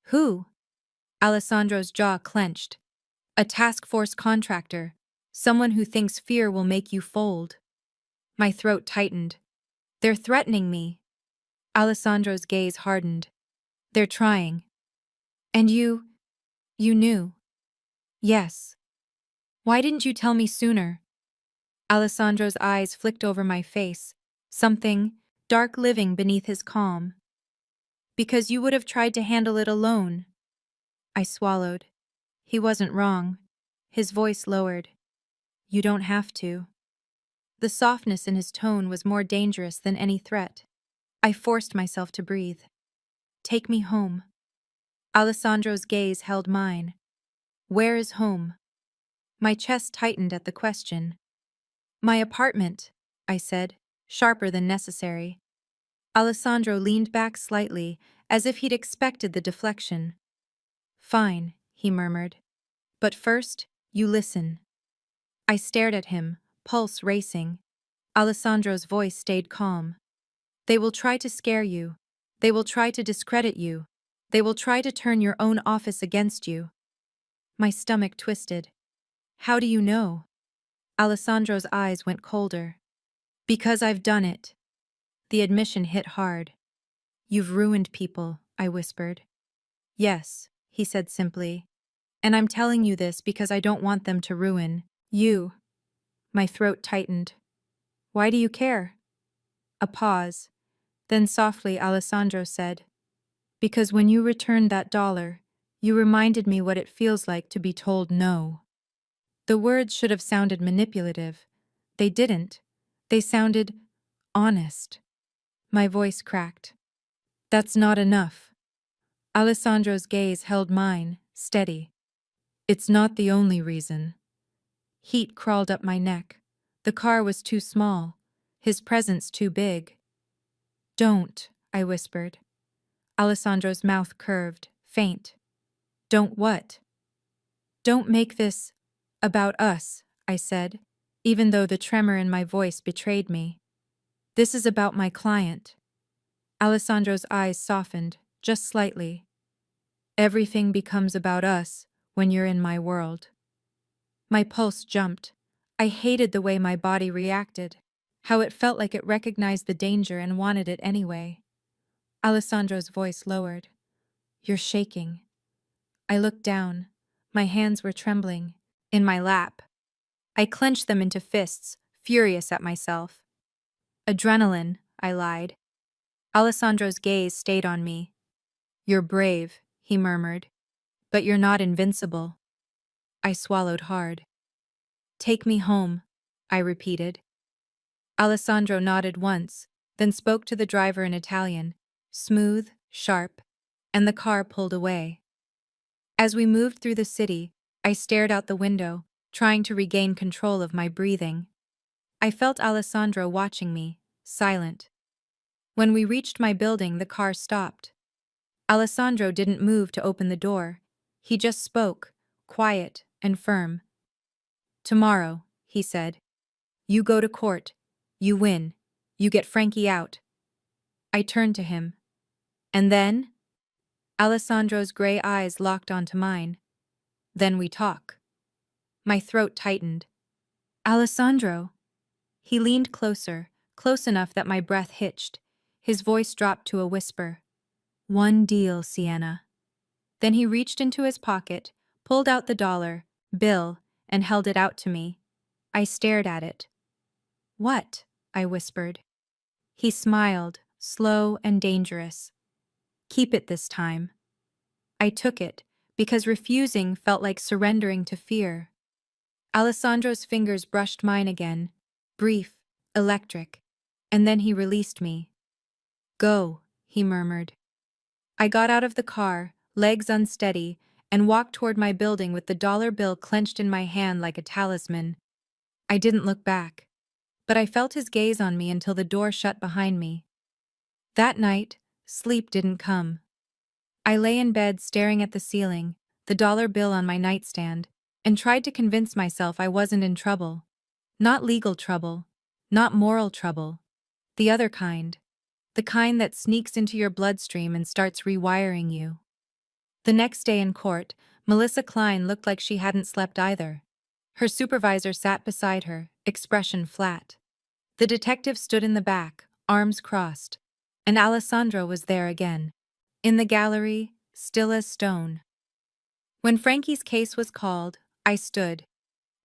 Who? Alessandro's jaw clenched. A task force contractor. Someone who thinks fear will make you fold. My throat tightened. They're threatening me. Alessandro's gaze hardened. They're trying. And you knew. Yes. Why didn't you tell me sooner? Alessandro's eyes flicked over my face, something dark living beneath his calm. Because you would have tried to handle it alone. I swallowed. He wasn't wrong. His voice lowered. You don't have to. The softness in his tone was more dangerous than any threat. I forced myself to breathe. Take me home. Alessandro's gaze held mine. Where is home? My chest tightened at the question. My apartment, I said, sharper than necessary. Alessandro leaned back slightly, as if he'd expected the deflection. Fine, he murmured. But first, you listen. I stared at him, pulse racing. Alessandro's voice stayed calm. They will try to scare you. They will try to discredit you. They will try to turn your own office against you. My stomach twisted. How do you know? Alessandro's eyes went colder. Because I've done it. The admission hit hard. You've ruined people, I whispered. Yes, he said simply. And I'm telling you this because I don't want them to ruin you. My throat tightened. Why do you care? A pause. Then softly Alessandro said, because when you returned that dollar, you reminded me what it feels like to be told no. The words should have sounded manipulative. They didn't. They sounded honest. My voice cracked. That's not enough. Alessandro's gaze held mine, steady. It's not the only reason. Heat crawled up my neck. The car was too small. His presence too big. Don't, I whispered. Alessandro's mouth curved, faint. Don't what? Don't make this about us, I said, even though the tremor in my voice betrayed me. This is about my client. Alessandro's eyes softened, just slightly. Everything becomes about us when you're in my world. My pulse jumped. I hated the way my body reacted, how it felt like it recognized the danger and wanted it anyway. Alessandro's voice lowered. You're shaking. I looked down. My hands were trembling, in my lap. I clenched them into fists, furious at myself. Adrenaline, I lied. Alessandro's gaze stayed on me. You're brave, he murmured, but you're not invincible. I swallowed hard. Take me home, I repeated. Alessandro nodded once, then spoke to the driver in Italian, smooth, sharp, and the car pulled away. As we moved through the city, I stared out the window, trying to regain control of my breathing. I felt Alessandro watching me, silent. When we reached my building, the car stopped. Alessandro didn't move to open the door. He just spoke, quiet and firm. Tomorrow, he said. You go to court. You win. You get Frankie out. I turned to him. And then? Alessandro's gray eyes locked onto mine. Then we talk. My throat tightened. Alessandro. He leaned closer, close enough that my breath hitched. His voice dropped to a whisper. One deal, Sienna. Then he reached into his pocket, pulled out the dollar bill, and held it out to me. I stared at it. What? I whispered. He smiled, slow and dangerous. Keep it this time. I took it, because refusing felt like surrendering to fear. Alessandro's fingers brushed mine again, brief, electric, and then he released me. Go, he murmured. I got out of the car, legs unsteady, and walked toward my building with the dollar bill clenched in my hand like a talisman. I didn't look back, but I felt his gaze on me until the door shut behind me. That night, sleep didn't come. I lay in bed staring at the ceiling, the dollar bill on my nightstand, and tried to convince myself I wasn't in trouble. Not legal trouble, not moral trouble. The other kind. The kind that sneaks into your bloodstream and starts rewiring you. The next day in court, Melissa Klein looked like she hadn't slept either. Her supervisor sat beside her, expression flat. The detective stood in the back, arms crossed. And Alessandro was there again. In the gallery, still as stone. When Frankie's case was called, I stood.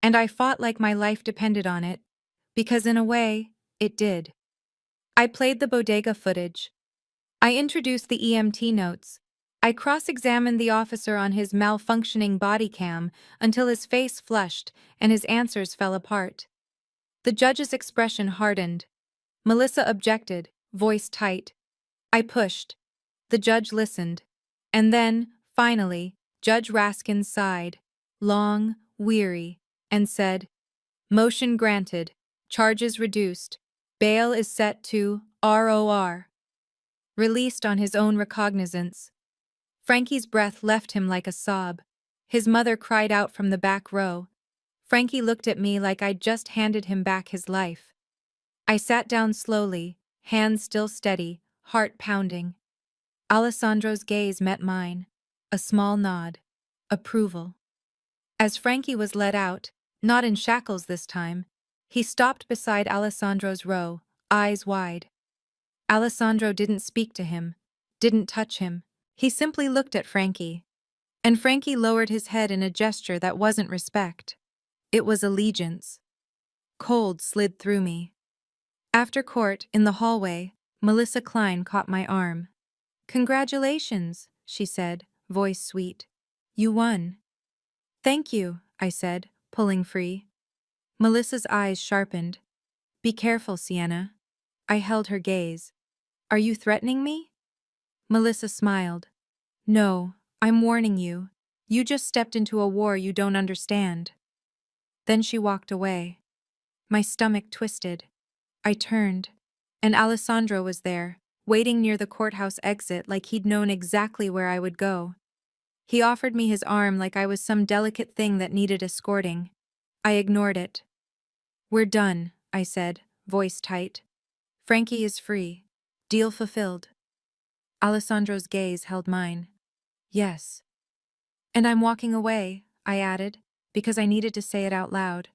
And I fought like my life depended on it, because in a way, it did. I played the bodega footage. I introduced the EMT notes. I cross-examined the officer on his malfunctioning body cam until his face flushed and his answers fell apart. The judge's expression hardened. Melissa objected, voice tight. I pushed. The judge listened. And then, finally, Judge Raskin sighed, long, weary, and said, Motion granted, charges reduced, bail is set to ROR. Released on his own recognizance. Frankie's breath left him like a sob. His mother cried out from the back row. Frankie looked at me like I'd just handed him back his life. I sat down slowly, hands still steady, heart pounding. Alessandro's gaze met mine. A small nod. Approval. As Frankie was let out, not in shackles this time, he stopped beside Alessandro's row, eyes wide. Alessandro didn't speak to him, didn't touch him. He simply looked at Frankie. And Frankie lowered his head in a gesture that wasn't respect. It was allegiance. Cold slid through me. After court, in the hallway, Melissa Klein caught my arm. Congratulations, she said, voice sweet. You won. Thank you, I said, pulling free. Melissa's eyes sharpened. Be careful, Sienna. I held her gaze. Are you threatening me? Melissa smiled. No, I'm warning you. You just stepped into a war you don't understand. Then she walked away. My stomach twisted. I turned, and Alessandro was there, waiting near the courthouse exit like he'd known exactly where I would go. He offered me his arm like I was some delicate thing that needed escorting. I ignored it. We're done, I said, voice tight. Frankie is free. Deal fulfilled. Alessandro's gaze held mine. Yes. And I'm walking away, I added, because I needed to say it out loud.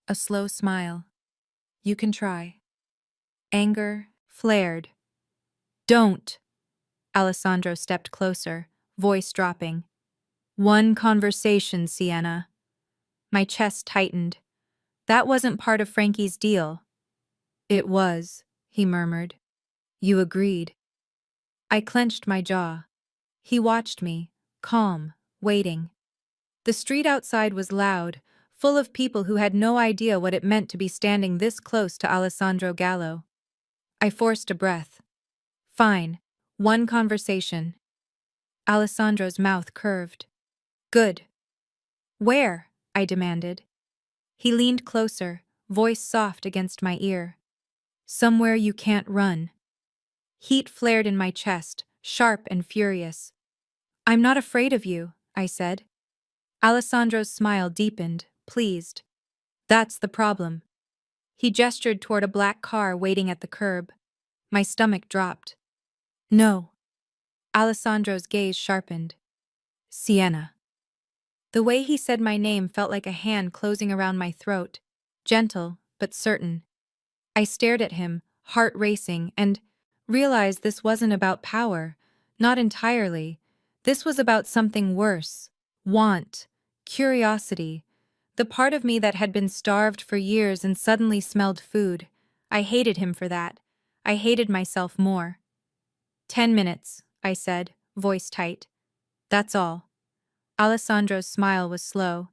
A slow smile. You can try. Anger flared. Don't! Alessandro stepped closer, voice dropping. One conversation, Sienna. My chest tightened. That wasn't part of Frankie's deal. It was, he murmured. You agreed. I clenched my jaw. He watched me, calm, waiting. The street outside was loud, full of people who had no idea what it meant to be standing this close to Alessandro Gallo. I forced a breath. Fine, one conversation. Alessandro's mouth curved. Good. Where? I demanded. He leaned closer, voice soft against my ear. Somewhere you can't run. Heat flared in my chest, sharp and furious. I'm not afraid of you, I said. Alessandro's smile deepened, pleased. That's the problem. He gestured toward a black car waiting at the curb. My stomach dropped. No. Alessandro's gaze sharpened. Sienna. The way he said my name felt like a hand closing around my throat, gentle but certain. I stared at him, heart racing, and realized this wasn't about power. Not entirely. This was about something worse. Want. Curiosity. The part of me that had been starved for years and suddenly smelled food. I hated him for that. I hated myself more. 10 minutes, I said, voice tight. That's all. Alessandro's smile was slow.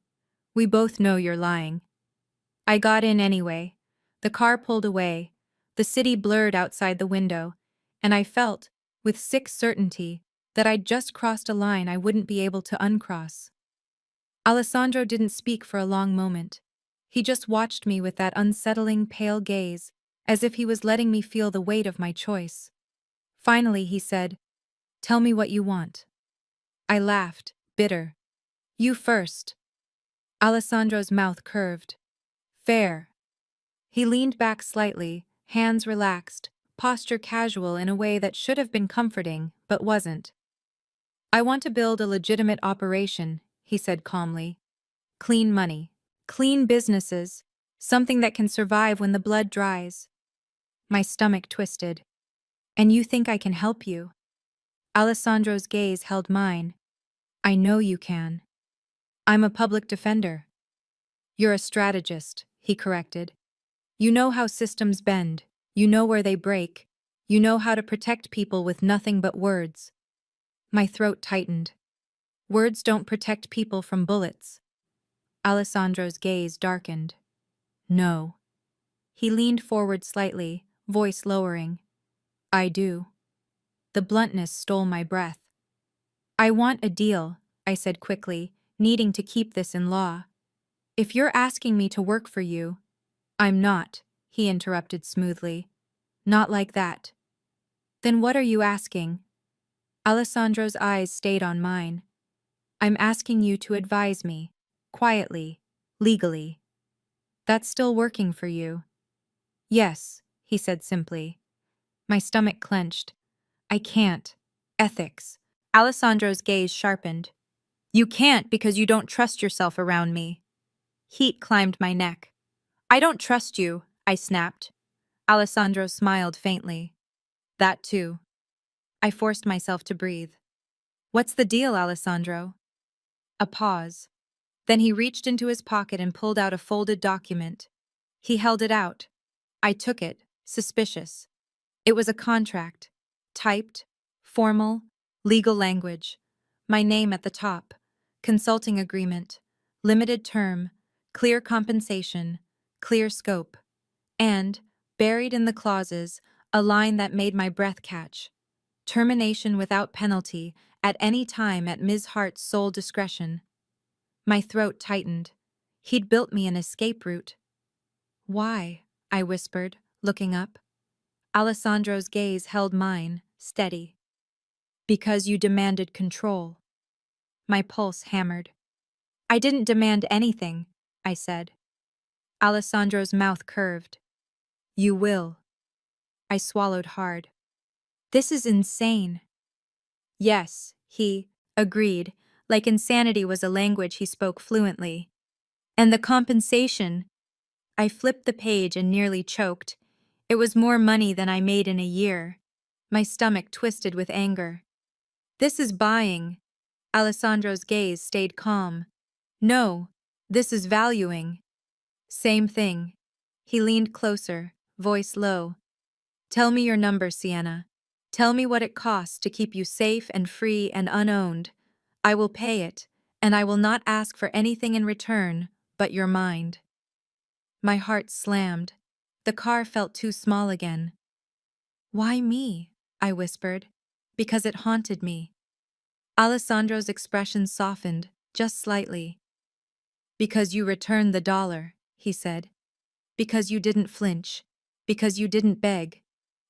We both know you're lying. I got in anyway. The car pulled away. The city blurred outside the window, and I felt, with sick certainty, that I'd just crossed a line I wouldn't be able to uncross. Alessandro didn't speak for a long moment. He just watched me with that unsettling, pale gaze, as if he was letting me feel the weight of my choice. Finally, he said, "Tell me what you want." I laughed, bitter. "You first." Alessandro's mouth curved. "Fair." He leaned back slightly, hands relaxed, posture casual in a way that should have been comforting, but wasn't. "I want to build a legitimate operation," he said calmly. "Clean money. Clean businesses. Something that can survive when the blood dries." My stomach twisted. "And you think I can help you?" Alessandro's gaze held mine. "I know you can. I'm a public defender." "You're a strategist," he corrected. "You know how systems bend. You know where they break. You know how to protect people with nothing but words." My throat tightened. "Words don't protect people from bullets." Alessandro's gaze darkened. "No." He leaned forward slightly, voice lowering. "I do." The bluntness stole my breath. "I want a deal," I said quickly, needing to keep this in law. "If you're asking me to work for you—" "I'm not," he interrupted smoothly. "Not like that." "Then what are you asking?" Alessandro's eyes stayed on mine. "I'm asking you to advise me. Quietly. Legally. That's still working for you?" "Yes," he said simply. My stomach clenched. "I can't. Ethics." Alessandro's gaze sharpened. "You can't because you don't trust yourself around me." Heat climbed my neck. "I don't trust you," I snapped. Alessandro smiled faintly. "That too." I forced myself to breathe. "What's the deal, Alessandro?" A pause. Then he reached into his pocket and pulled out a folded document. He held it out. I took it, suspicious. It was a contract. Typed, formal, legal language. My name at the top. Consulting agreement. Limited term. Clear compensation. Clear scope. And, buried in the clauses, a line that made my breath catch. Termination without penalty, at any time at Ms. Hart's sole discretion. My throat tightened. He'd built me an escape route. "Why?" I whispered, looking up. Alessandro's gaze held mine, steady. "Because you demanded control." My pulse hammered. "I didn't demand anything," I said. Alessandro's mouth curved. "You will." I swallowed hard. "This is insane." "Yes," he agreed, like insanity was a language he spoke fluently. "And the compensation—" I flipped the page and nearly choked. It was more money than I made in a year. My stomach twisted with anger. "This is buying." Alessandro's gaze stayed calm. "No, this is valuing." "Same thing." He leaned closer, voice low. "Tell me your number, Sienna. Tell me what it costs to keep you safe and free and unowned. I will pay it, and I will not ask for anything in return but your mind." My heart slammed. The car felt too small again. "Why me?" I whispered. "Because it haunted me." Alessandro's expression softened, just slightly. "Because you returned the dollar," he said. "Because you didn't flinch. Because you didn't beg.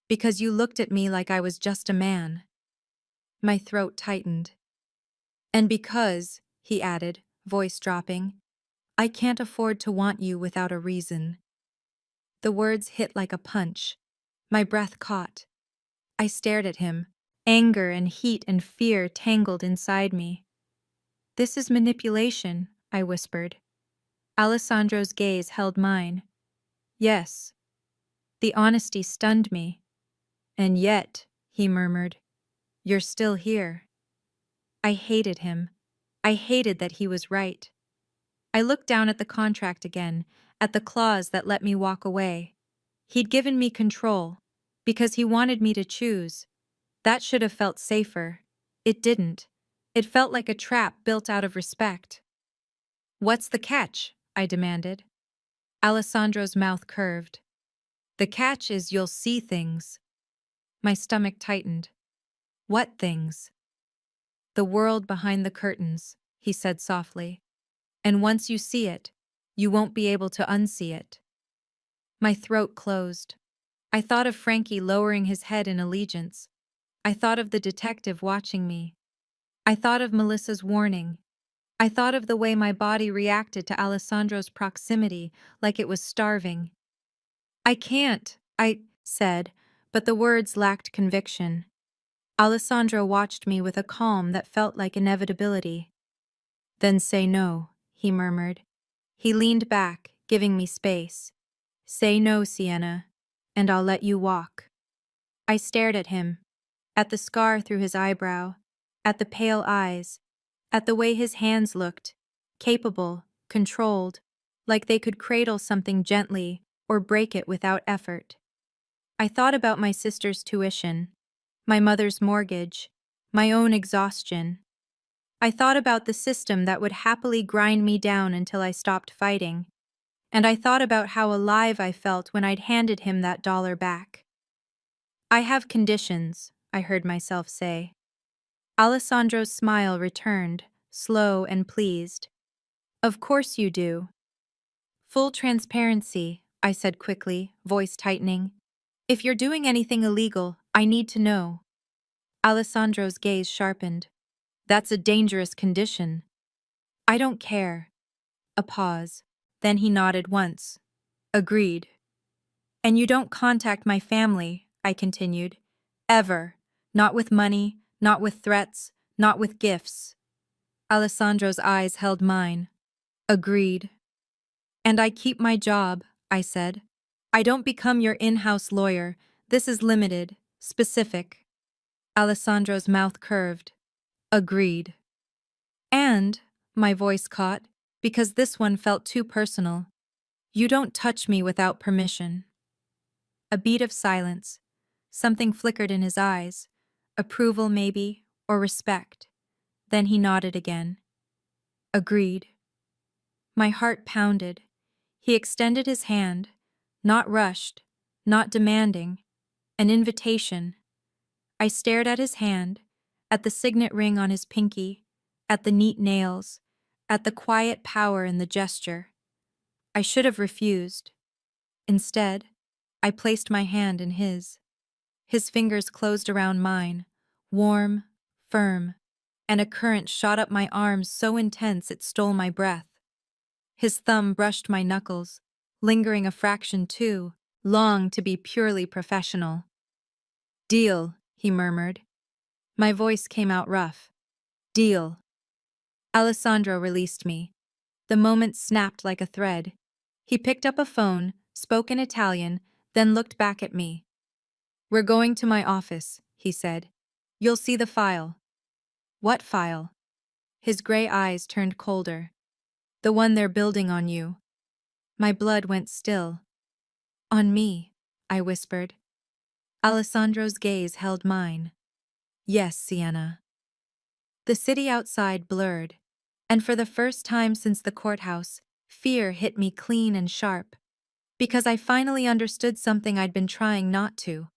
Because you looked at me like I was just a man." My throat tightened. "And because," he added, voice dropping, "I can't afford to want you without a reason." The words hit like a punch. My breath caught. I stared at him. Anger and heat and fear tangled inside me. "This is manipulation," I whispered. Alessandro's gaze held mine. "Yes." The honesty stunned me. "And yet," he murmured, "you're still here." I hated him. I hated that he was right. I looked down at the contract again, at the clause that let me walk away. He'd given me control, because he wanted me to choose. That should have felt safer. It didn't. It felt like a trap built out of respect. "What's the catch?" I demanded. Alessandro's mouth curved. "The catch is you'll see things." My stomach tightened. "What things?" "The world behind the curtains," he said softly. "And once you see it, you won't be able to unsee it." My throat closed. I thought of Frankie lowering his head in allegiance. I thought of the detective watching me. I thought of Melissa's warning. I thought of the way my body reacted to Alessandro's proximity, like it was starving. "I can't," I said, but the words lacked conviction. Alessandro watched me with a calm that felt like inevitability. "Then say no," he murmured. He leaned back, giving me space. "Say no, Sienna, and I'll let you walk." I stared at him, at the scar through his eyebrow, at the pale eyes, at the way his hands looked, capable, controlled, like they could cradle something gently or break it without effort. I thought about my sister's tuition, my mother's mortgage, my own exhaustion. I thought about the system that would happily grind me down until I stopped fighting. And I thought about how alive I felt when I'd handed him that dollar back. "I have conditions," I heard myself say. Alessandro's smile returned, slow and pleased. "Of course you do." "Full transparency," I said quickly, voice tightening. "If you're doing anything illegal, I need to know." Alessandro's gaze sharpened. "That's a dangerous condition." "I don't care." A pause. Then he nodded once. "Agreed." "And you don't contact my family," I continued. "Ever. Not with money, not with threats, not with gifts." Alessandro's eyes held mine. "Agreed." "And I keep my job," I said. "I don't become your in-house lawyer. This is limited, specific." Alessandro's mouth curved. "Agreed." "And," my voice caught, because this one felt too personal, "you don't touch me without permission." A beat of silence. Something flickered in his eyes. Approval, maybe, or respect. Then he nodded again. "Agreed." My heart pounded. He extended his hand, not rushed, not demanding, an invitation. I stared at his hand, at the signet ring on his pinky, at the neat nails, at the quiet power in the gesture. I should have refused. Instead, I placed my hand in his. His fingers closed around mine, warm, firm, and a current shot up my arms so intense it stole my breath. His thumb brushed my knuckles, lingering a fraction too long to be purely professional. "Deal," he murmured. My voice came out rough. "Deal." Alessandro released me. The moment snapped like a thread. He picked up a phone, spoke in Italian, then looked back at me. "We're going to my office," he said. "You'll see the file." "What file?" His gray eyes turned colder. "The one they're building on you." My blood went still. "On me," I whispered. Alessandro's gaze held mine. "Yes, Sienna." The city outside blurred, and for the first time since the courthouse, fear hit me clean and sharp, because I finally understood something I'd been trying not to.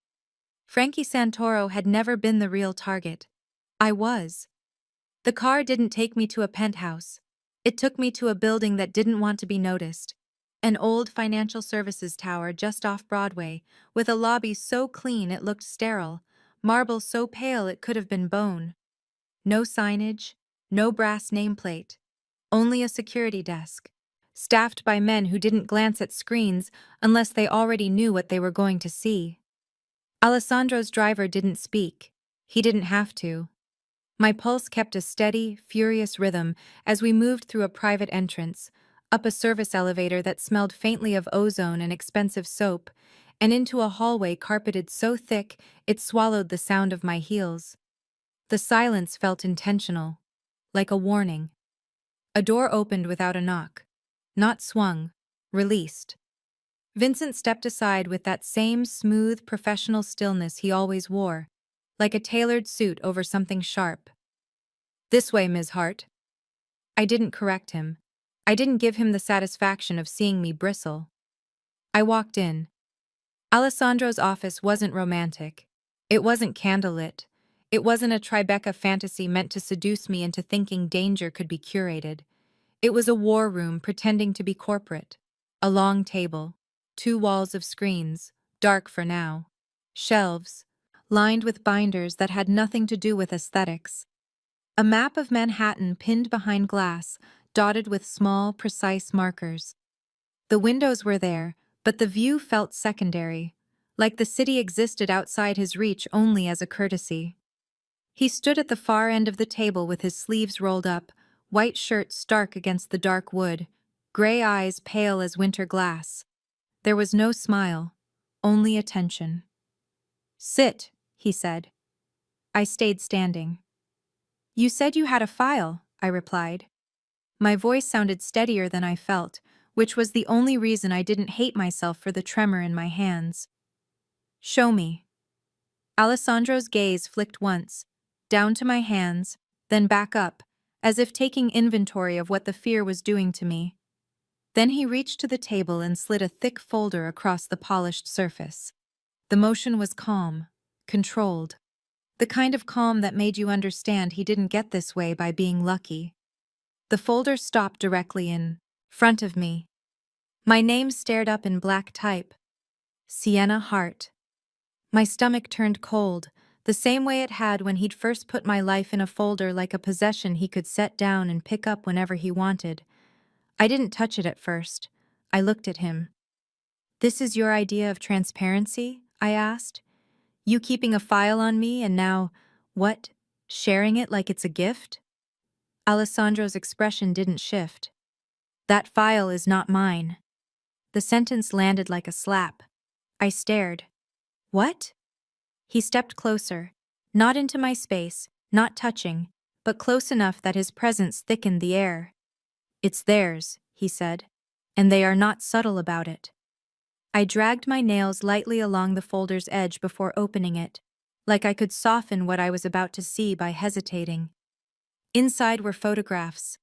Frankie Santoro had never been the real target. I was. The car didn't take me to a penthouse. It took me to a building that didn't want to be noticed. An old financial services tower just off Broadway, with a lobby so clean it looked sterile, marble so pale it could have been bone. No signage, no brass nameplate, only a security desk, staffed by men who didn't glance at screens unless they already knew what they were going to see. Alessandro's driver didn't speak. He didn't have to. My pulse kept a steady, furious rhythm as we moved through a private entrance, up a service elevator that smelled faintly of ozone and expensive soap, and into a hallway carpeted so thick it swallowed the sound of my heels. The silence felt intentional, like a warning. A door opened without a knock. Not swung, released. Vincent stepped aside with that same smooth, professional stillness he always wore, like a tailored suit over something sharp. "This way, Ms. Hart." I didn't correct him. I didn't give him the satisfaction of seeing me bristle. I walked in. Alessandro's office wasn't romantic. It wasn't candlelit. It wasn't a Tribeca fantasy meant to seduce me into thinking danger could be curated. It was a war room pretending to be corporate. A long table, two walls of screens, dark for now, shelves, lined with binders that had nothing to do with aesthetics. A map of Manhattan pinned behind glass, dotted with small, precise markers. The windows were there, but the view felt secondary, like the city existed outside his reach only as a courtesy. He stood at the far end of the table with his sleeves rolled up, white shirt stark against the dark wood, gray eyes pale as winter glass. There was no smile, only attention. "Sit," he said. I stayed standing. "You said you had a file," I replied. My voice sounded steadier than I felt, which was the only reason I didn't hate myself for the tremor in my hands. "Show me." Alessandro's gaze flicked once, down to my hands, then back up, as if taking inventory of what the fear was doing to me. Then he reached to the table and slid a thick folder across the polished surface. The motion was calm, controlled. The kind of calm that made you understand he didn't get this way by being lucky. The folder stopped directly in front of me. My name stared up in black type. Sienna Hart. My stomach turned cold, the same way it had when he'd first put my life in a folder like a possession he could set down and pick up whenever he wanted. I didn't touch it at first. I looked at him. "This is your idea of transparency?" I asked. "You keeping a file on me and now, what, sharing it like it's a gift?" Alessandro's expression didn't shift. "That file is not mine." The sentence landed like a slap. I stared. "What?" He stepped closer, not into my space, not touching, but close enough that his presence thickened the air. "It's theirs," he said, "and they are not subtle about it." I dragged my nails lightly along the folder's edge before opening it, like I could soften what I was about to see by hesitating. Inside were photographs,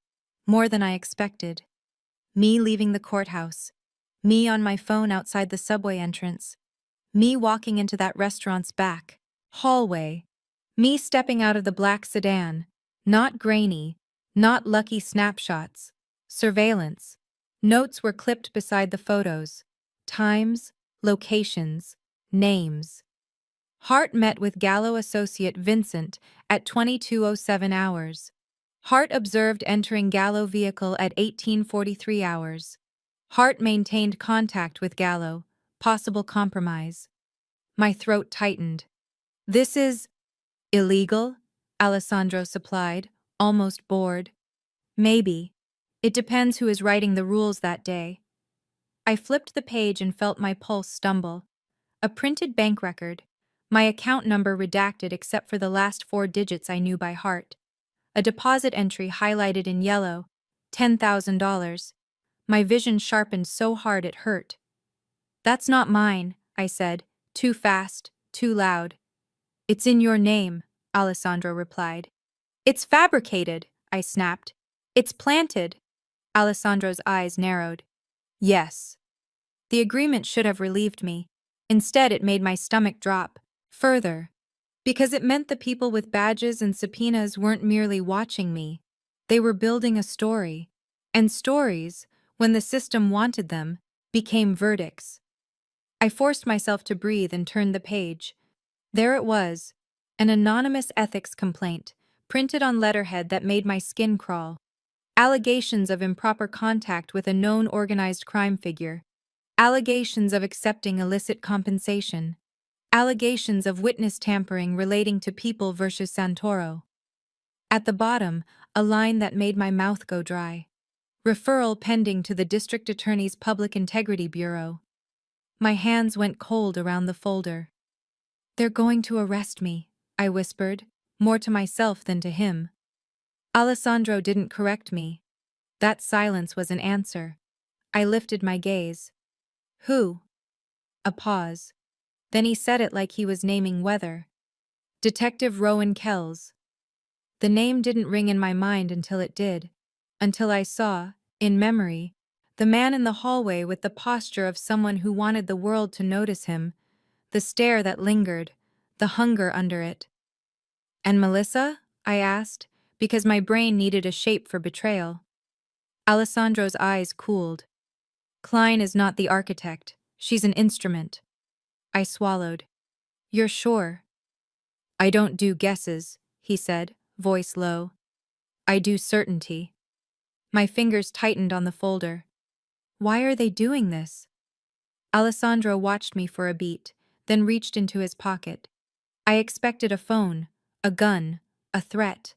more than I expected. Me leaving the courthouse, me on my phone outside the subway entrance, me walking into that restaurant's back hallway, me stepping out of the black sedan, not grainy, not lucky snapshots, surveillance. Notes were clipped beside the photos, times, locations, names. Hart met with Gallo associate Vincent at 22:07 hours. Hart observed entering Gallo vehicle at 18:43 hours. Hart maintained contact with Gallo, possible compromise. My throat tightened. "This is illegal?" Alessandro supplied, almost bored. "Maybe. It depends who is writing the rules that day." I flipped the page and felt my pulse stumble. A printed bank record. My account number redacted except for the last 4 digits I knew by heart. A deposit entry highlighted in yellow. $10,000. My vision sharpened so hard it hurt. "That's not mine," I said, too fast, too loud. "It's in your name," Alessandro replied. "It's fabricated," I snapped. "It's planted." Alessandro's eyes narrowed. "Yes." The agreement should have relieved me. Instead, it made my stomach drop, further, because it meant the people with badges and subpoenas weren't merely watching me. They were building a story. And stories, when the system wanted them, became verdicts. I forced myself to breathe and turned the page. There it was, an anonymous ethics complaint, printed on letterhead that made my skin crawl. Allegations of improper contact with a known organized crime figure. Allegations of accepting illicit compensation. Allegations of witness tampering relating to People versus Santoro. At the bottom, a line that made my mouth go dry. Referral pending to the District Attorney's Public Integrity Bureau. My hands went cold around the folder. "They're going to arrest me," I whispered, more to myself than to him. Alessandro didn't correct me. That silence was an answer. I lifted my gaze. "Who?" A pause. Then he said it like he was naming weather. "Detective Rowan Kells." The name didn't ring in my mind until it did. Until I saw, in memory, the man in the hallway with the posture of someone who wanted the world to notice him, the stare that lingered, the hunger under it. "And Melissa?" I asked, because my brain needed a shape for betrayal. Alessandro's eyes cooled. "Klein is not the architect. She's an instrument." I swallowed. "You're sure?" "I don't do guesses," he said, voice low. "I do certainty." My fingers tightened on the folder. Why are they doing this? Alessandro watched me for a beat, then reached into his pocket. I expected a phone, a gun, a threat.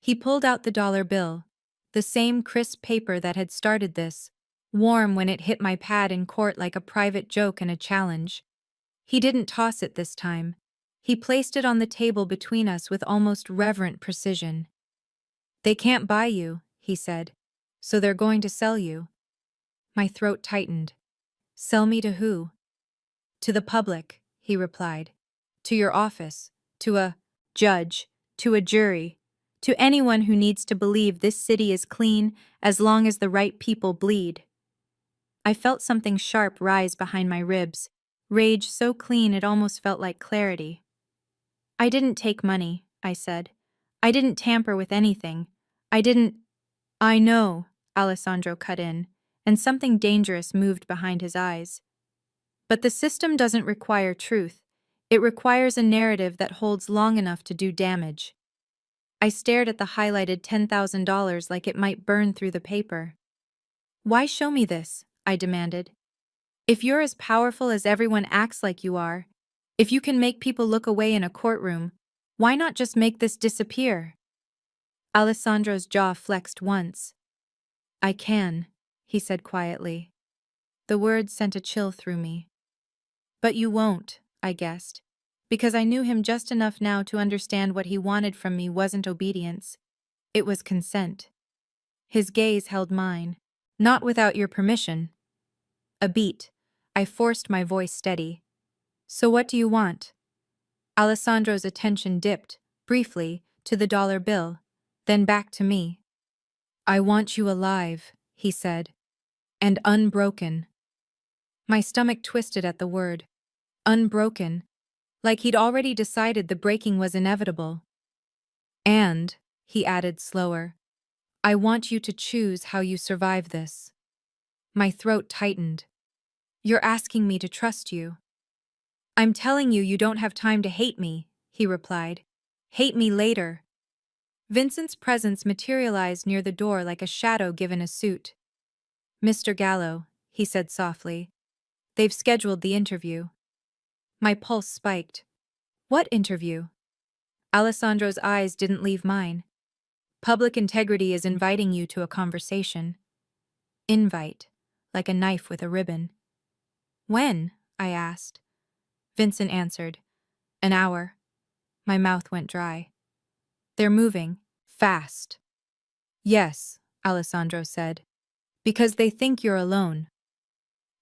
He pulled out the dollar bill, the same crisp paper that had started this, warm when it hit my pad in court like a private joke and a challenge. He didn't toss it this time. He placed it on the table between us with almost reverent precision. "They can't buy you," he said, "so they're going to sell you." My throat tightened. "Sell me to who?" "To the public," he replied. "To your office, to a judge, to a jury, to anyone who needs to believe this city is clean as long as the right people bleed." I felt something sharp rise behind my ribs, rage so clean it almost felt like clarity. "I didn't take money," I said. "I didn't tamper with anything. I didn't—" "I know," Alessandro cut in, and something dangerous moved behind his eyes. "But the system doesn't require truth. It requires a narrative that holds long enough to do damage." I stared at the highlighted $10,000 like it might burn through the paper. "Why show me this?" I demanded. "If you're as powerful as everyone acts like you are, if you can make people look away in a courtroom, why not just make this disappear?" Alessandro's jaw flexed once. "I can," he said quietly. The words sent a chill through me. "But you won't," I guessed, because I knew him just enough now to understand what he wanted from me wasn't obedience. It was consent. His gaze held mine. "Not without your permission." A beat. I forced my voice steady. "So what do you want?" Alessandro's attention dipped, briefly, to the dollar bill, then back to me. "I want you alive," he said, "and unbroken." My stomach twisted at the word. Unbroken. Like he'd already decided the breaking was inevitable. "And," he added slower, "I want you to choose how you survive this." My throat tightened. "You're asking me to trust you." "I'm telling you don't have time to hate me," he replied. "Hate me later." Vincent's presence materialized near the door like a shadow given a suit. "Mr. Gallo," he said softly, "they've scheduled the interview." My pulse spiked. "What interview?" Alessandro's eyes didn't leave mine. "Public Integrity is inviting you to a conversation." Invite, like a knife with a ribbon. "When?" I asked. Vincent answered. "An hour." My mouth went dry. "They're moving. Fast." "Yes," Alessandro said. "Because they think you're alone."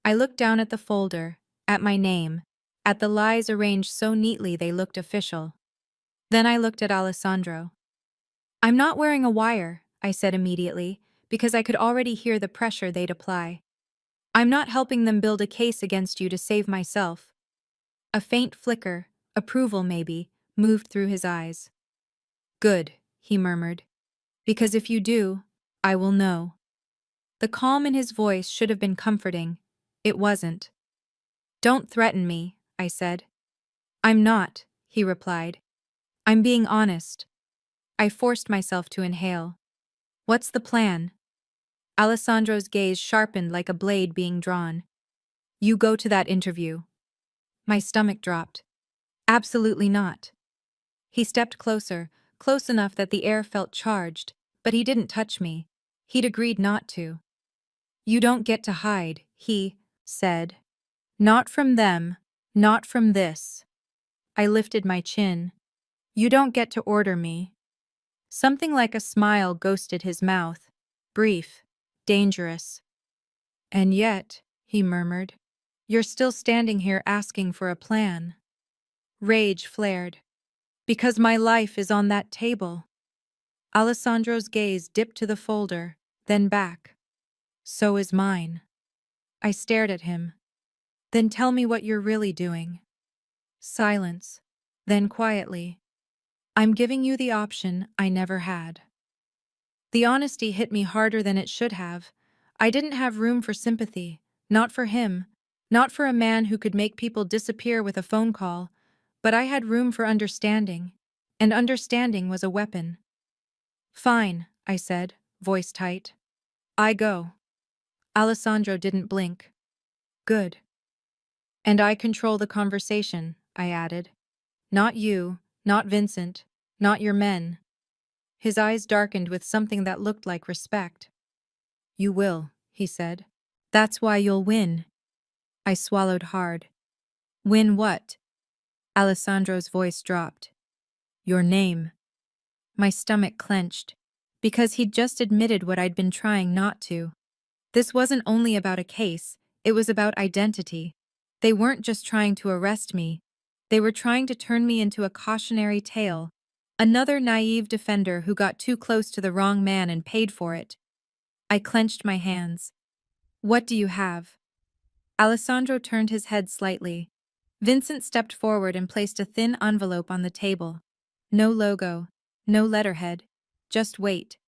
I looked down at the folder, at my name, at the lies arranged so neatly they looked official. Then I looked at Alessandro. "I'm not wearing a wire," I said immediately, because I could already hear the pressure they'd apply. "I'm not helping them build a case against you to save myself." A faint flicker, approval maybe, moved through his eyes. "Good," he murmured. "Because if you do, I will know." The calm in his voice should have been comforting. It wasn't. "Don't threaten me," I said. "I'm not," he replied. "I'm being honest." I forced myself to inhale. What's the plan? Alessandro's gaze sharpened like a blade being drawn. You go to that interview. My stomach dropped. Absolutely not. He stepped closer, close enough that the air felt charged, but he didn't touch me. He'd agreed not to. You don't get to hide, he said. Not from them, not from this. I lifted my chin. You don't get to order me. Something like a smile ghosted his mouth. Brief, dangerous. And yet, he murmured, you're still standing here asking for a plan. Rage flared. Because my life is on that table. Alessandro's gaze dipped to the folder, then back. So is mine. I stared at him. Then tell me what you're really doing. Silence. Then quietly. I'm giving you the option I never had. The honesty hit me harder than it should have. I didn't have room for sympathy, not for him, not for a man who could make people disappear with a phone call, but I had room for understanding, and understanding was a weapon. Fine, I said, voice tight. I go. Alessandro didn't blink. Good. And I control the conversation, I added. Not you, not Vincent, not your men. His eyes darkened with something that looked like respect. You will, he said. That's why you'll win. I swallowed hard. Win what? Alessandro's voice dropped. Your name. My stomach clenched, because he'd just admitted what I'd been trying not to. This wasn't only about a case, it was about identity. They weren't just trying to arrest me. They were trying to turn me into a cautionary tale. Another naive defender who got too close to the wrong man and paid for it. I clenched my hands. What do you have? Alessandro turned his head slightly. Vincent stepped forward and placed a thin envelope on the table. No logo, no letterhead, just weight.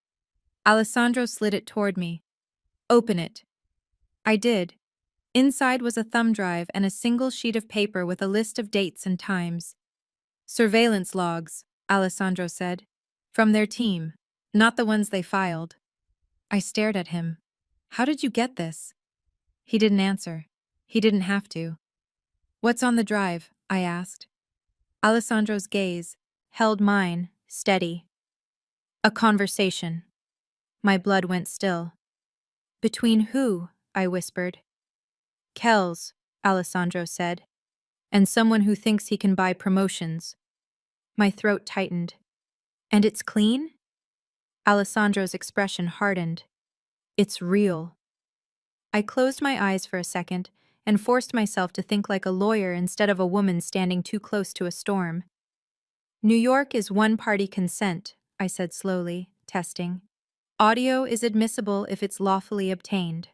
Alessandro slid it toward me. Open it. I did. Inside was a thumb drive and a single sheet of paper with a list of dates and times. Surveillance logs, Alessandro said. From their team, not the ones they filed. I stared at him. How did you get this? He didn't answer. He didn't have to. What's on the drive? I asked. Alessandro's gaze held mine, steady. A conversation. My blood went still. Between who? I whispered. Kells, Alessandro said. And someone who thinks he can buy promotions. My throat tightened. And it's clean? Alessandro's expression hardened. It's real. I closed my eyes for a second and forced myself to think like a lawyer instead of a woman standing too close to a storm. New York is one-party consent, I said slowly, testing. Audio is admissible if it's lawfully obtained.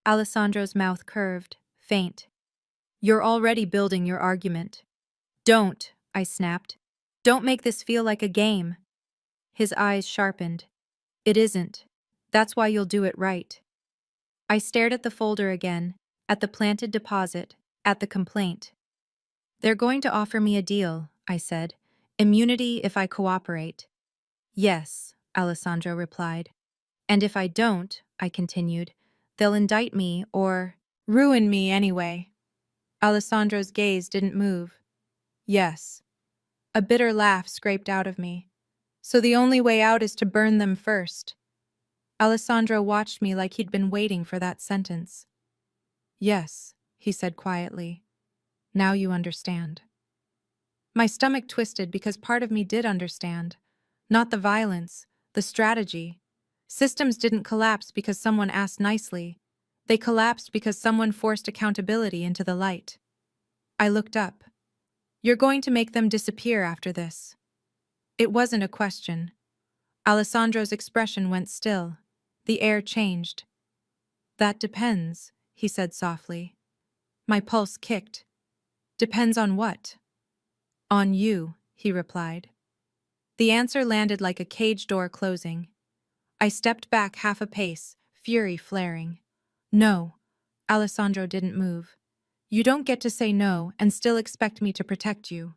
Alessandro's mouth curved, faint. You're already building your argument. Don't, I snapped. Don't make this feel like a game. His eyes sharpened. It isn't. That's why you'll do it right. I stared at the folder again, at the planted deposit, at the complaint. They're going to offer me a deal, I said. Immunity if I cooperate. Yes, Alessandro replied. And if I don't, I continued, they'll indict me or ruin me anyway. Alessandro's gaze didn't move. Yes. A bitter laugh scraped out of me. So the only way out is to burn them first. Alessandro watched me like he'd been waiting for that sentence. Yes, he said quietly. Now you understand. My stomach twisted because part of me did understand. Not the violence, the strategy. Systems didn't collapse because someone asked nicely. They collapsed because someone forced accountability into the light. I looked up. You're going to make them disappear after this. It wasn't a question. Alessandro's expression went still. The air changed. That depends, he said softly. My pulse kicked. Depends on what? On you, he replied. The answer landed like a cage door closing. I stepped back half a pace, fury flaring. No, Alessandro didn't move. You don't get to say no and still expect me to protect you.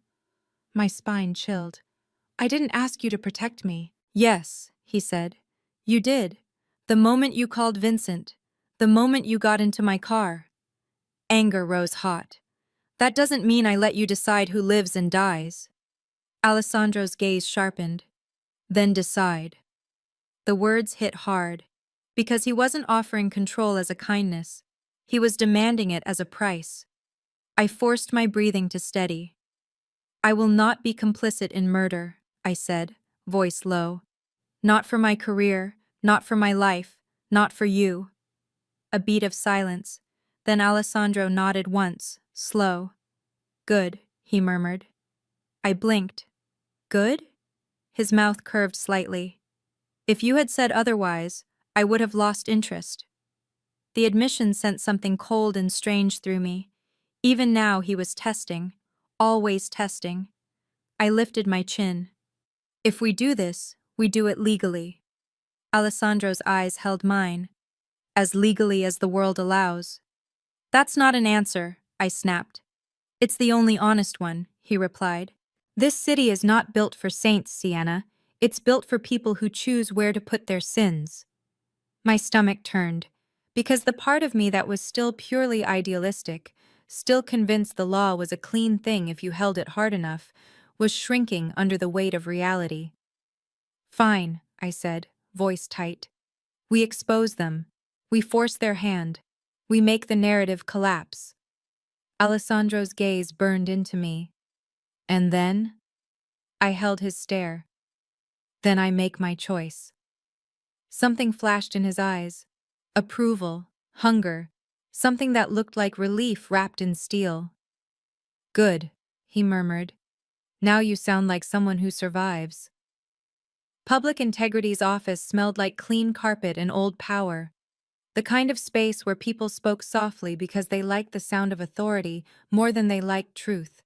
My spine chilled. I didn't ask you to protect me. Yes, he said. You did. The moment you called Vincent. The moment you got into my car. Anger rose hot. That doesn't mean I let you decide who lives and dies. Alessandro's gaze sharpened. Then decide. The words hit hard. Because he wasn't offering control as a kindness. He was demanding it as a price. I forced my breathing to steady. I will not be complicit in murder, I said, voice low. Not for my career, not for my life, not for you. A beat of silence. Then Alessandro nodded once, slow. Good, he murmured. I blinked. Good? His mouth curved slightly. If you had said otherwise, I would have lost interest. The admission sent something cold and strange through me. Even now he was testing, always testing. I lifted my chin. If we do this, we do it legally. Alessandro's eyes held mine. As legally as the world allows. That's not an answer, I snapped. It's the only honest one, he replied. This city is not built for saints, Sienna. It's built for people who choose where to put their sins. My stomach turned, because the part of me that was still purely idealistic, still convinced the law was a clean thing if you held it hard enough, was shrinking under the weight of reality. Fine, I said, voice tight. We expose them. We force their hand. We make the narrative collapse. Alessandro's gaze burned into me. And then? I held his stare. Then I make my choice. Something flashed in his eyes. Approval, hunger, something that looked like relief wrapped in steel. Good, he murmured. Now you sound like someone who survives. Public Integrity's office smelled like clean carpet and old power. The kind of space where people spoke softly because they liked the sound of authority more than they liked truth.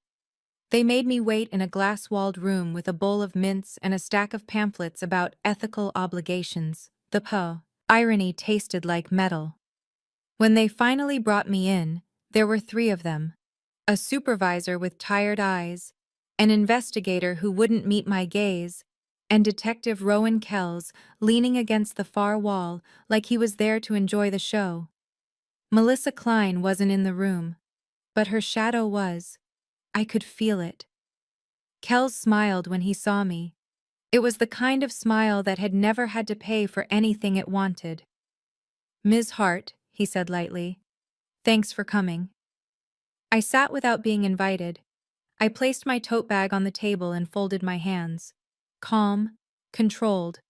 They made me wait in a glass-walled room with a bowl of mints and a stack of pamphlets about ethical obligations. The irony tasted like metal. When they finally brought me in, there were 3 of them. A supervisor with tired eyes, an investigator who wouldn't meet my gaze, and Detective Rowan Kells leaning against the far wall like he was there to enjoy the show. Melissa Klein wasn't in the room, but her shadow was. I could feel it. Kells smiled when he saw me. It was the kind of smile that had never had to pay for anything it wanted. Ms. Hart, he said lightly, thanks for coming. I sat without being invited. I placed my tote bag on the table and folded my hands. Calm, controlled,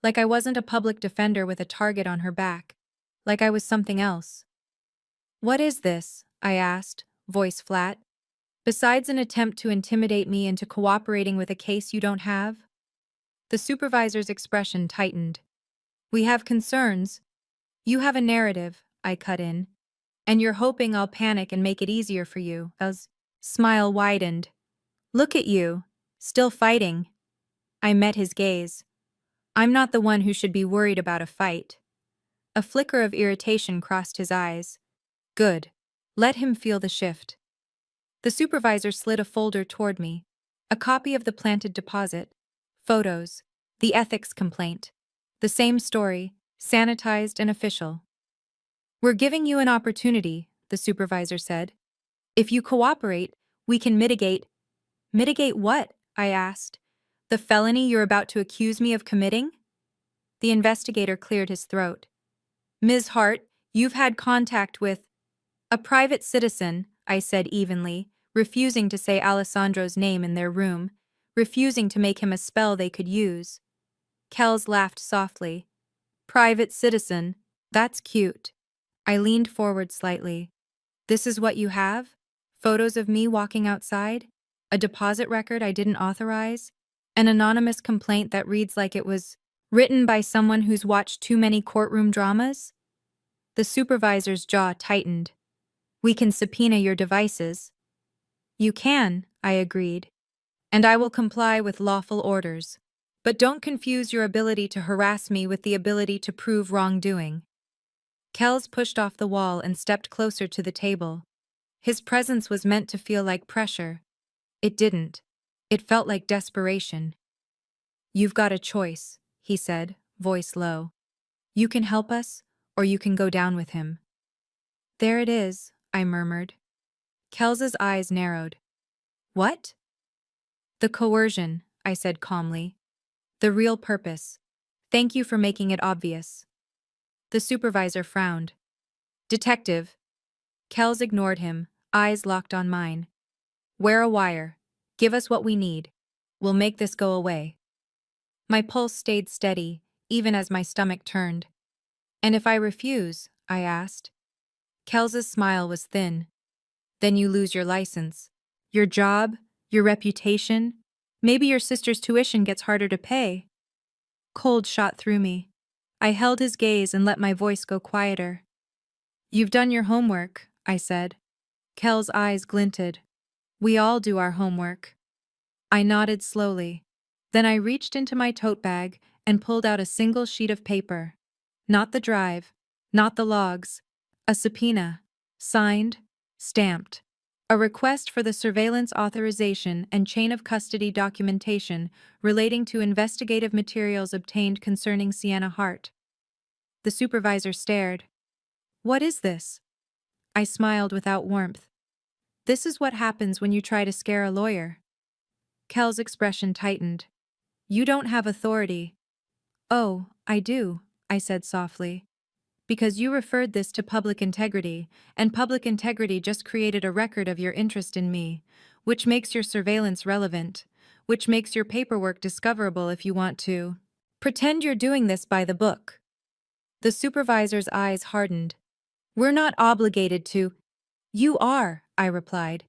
like I wasn't a public defender with a target on her back, like I was something else. What is this? I asked, voice flat. Besides an attempt to intimidate me into cooperating with a case you don't have? The supervisor's expression tightened. We have concerns. You have a narrative, I cut in. And you're hoping I'll panic and make it easier for you. As smile widened. Look at you, still fighting. I met his gaze. I'm not the one who should be worried about a fight. A flicker of irritation crossed his eyes. Good. Let him feel the shift. The supervisor slid a folder toward me. A copy of the planted deposit. Photos. The ethics complaint. The same story, sanitized and official. We're giving you an opportunity, the supervisor said. If you cooperate, we can mitigate. Mitigate what? I asked. The felony you're about to accuse me of committing? The investigator cleared his throat. Ms. Hart, you've had contact with a private citizen, I said evenly, refusing to say Alessandro's name in their room, refusing to make him a spell they could use. Kells laughed softly. Private citizen, that's cute. I leaned forward slightly. This is what you have? Photos of me walking outside? A deposit record I didn't authorize? An anonymous complaint that reads like it was written by someone who's watched too many courtroom dramas? The supervisor's jaw tightened. We can subpoena your devices. You can, I agreed. And I will comply with lawful orders. But don't confuse your ability to harass me with the ability to prove wrongdoing. Kells pushed off the wall and stepped closer to the table. His presence was meant to feel like pressure. It didn't. It felt like desperation. You've got a choice, he said, voice low. You can help us, or you can go down with him. There it is, I murmured. Kels's eyes narrowed. What? The coercion, I said calmly. The real purpose. Thank you for making it obvious. The supervisor frowned. Detective. Kels ignored him, eyes locked on mine. Wear a wire. Give us what we need. We'll make this go away. My pulse stayed steady, even as my stomach turned. And if I refuse? I asked. Kels's smile was thin. Then you lose your license. Your job, your reputation. Maybe your sister's tuition gets harder to pay. Cold shot through me. I held his gaze and let my voice go quieter. You've done your homework, I said. Kel's eyes glinted. We all do our homework. I nodded slowly. Then I reached into my tote bag and pulled out a single sheet of paper. Not the drive, not the logs. A subpoena. Signed, stamped. A request for the surveillance authorization and chain of custody documentation relating to investigative materials obtained concerning Sienna Hart. The supervisor stared. What is this? I smiled without warmth. This is what happens when you try to scare a lawyer. Kel's expression tightened. You don't have authority. Oh, I do, I said softly. Because you referred this to public integrity, and public integrity just created a record of your interest in me, which makes your surveillance relevant, which makes your paperwork discoverable if you want to. Pretend you're doing this by the book. The supervisor's eyes hardened. We're not obligated to. You are, I replied.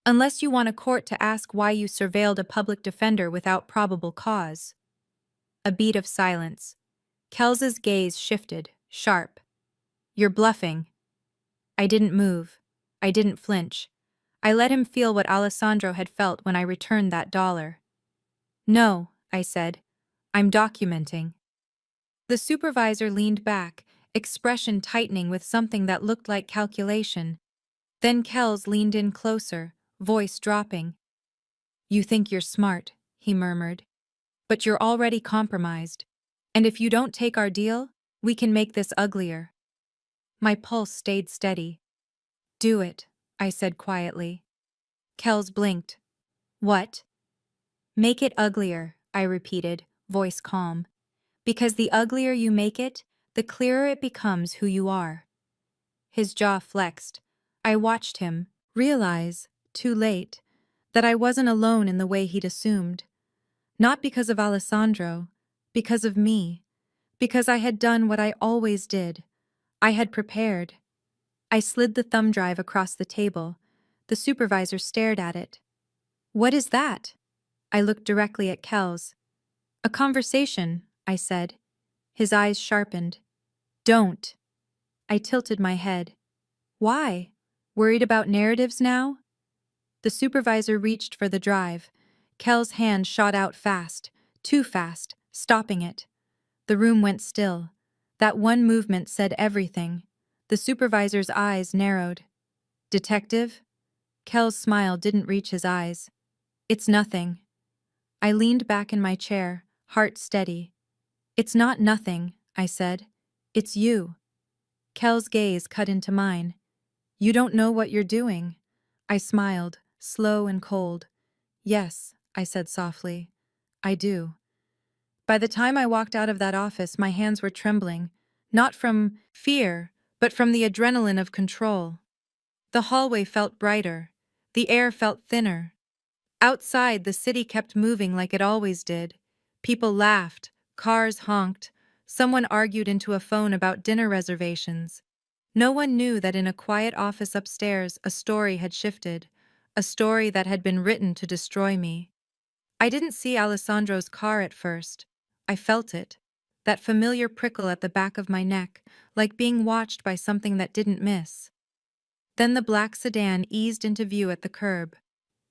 Unless you want a court to ask why you surveilled a public defender without probable cause. A beat of silence. Kels's gaze shifted, sharp. You're bluffing. I didn't move. I didn't flinch. I let him feel what Alessandro had felt when I returned that dollar. No, I said. I'm documenting. The supervisor leaned back, expression tightening with something that looked like calculation. Then Kels leaned in closer, voice dropping. You think you're smart, he murmured. But you're already compromised. And if you don't take our deal, we can make this uglier. My pulse stayed steady. Do it, I said quietly. Kels blinked. What? Make it uglier, I repeated, voice calm. Because the uglier you make it, the clearer it becomes who you are. His jaw flexed. I watched him, realize, too late, that I wasn't alone in the way he'd assumed. Not because of Alessandro, because of me. Because I had done what I always did. I had prepared. I slid the thumb drive across the table. The supervisor stared at it. What is that? I looked directly at Kels. A conversation, I said. His eyes sharpened. Don't. I tilted my head. Why? Worried about narratives now? The supervisor reached for the drive. Kel's hand shot out fast, too fast, stopping it. The room went still. That one movement said everything. The supervisor's eyes narrowed. Detective? Kel's smile didn't reach his eyes. It's nothing. I leaned back in my chair, heart steady. It's not nothing, I said. It's you. Kel's gaze cut into mine. You don't know what you're doing. I smiled, slow and cold. Yes, I said softly. I do. By the time I walked out of that office, my hands were trembling, not from fear, but from the adrenaline of control. The hallway felt brighter. The air felt thinner. Outside, the city kept moving like it always did. People laughed, cars honked, someone argued into a phone about dinner reservations. No one knew that in a quiet office upstairs, a story had shifted, a story that had been written to destroy me. I didn't see Alessandro's car at first. I felt it, that familiar prickle at the back of my neck, like being watched by something that didn't miss. Then the black sedan eased into view at the curb.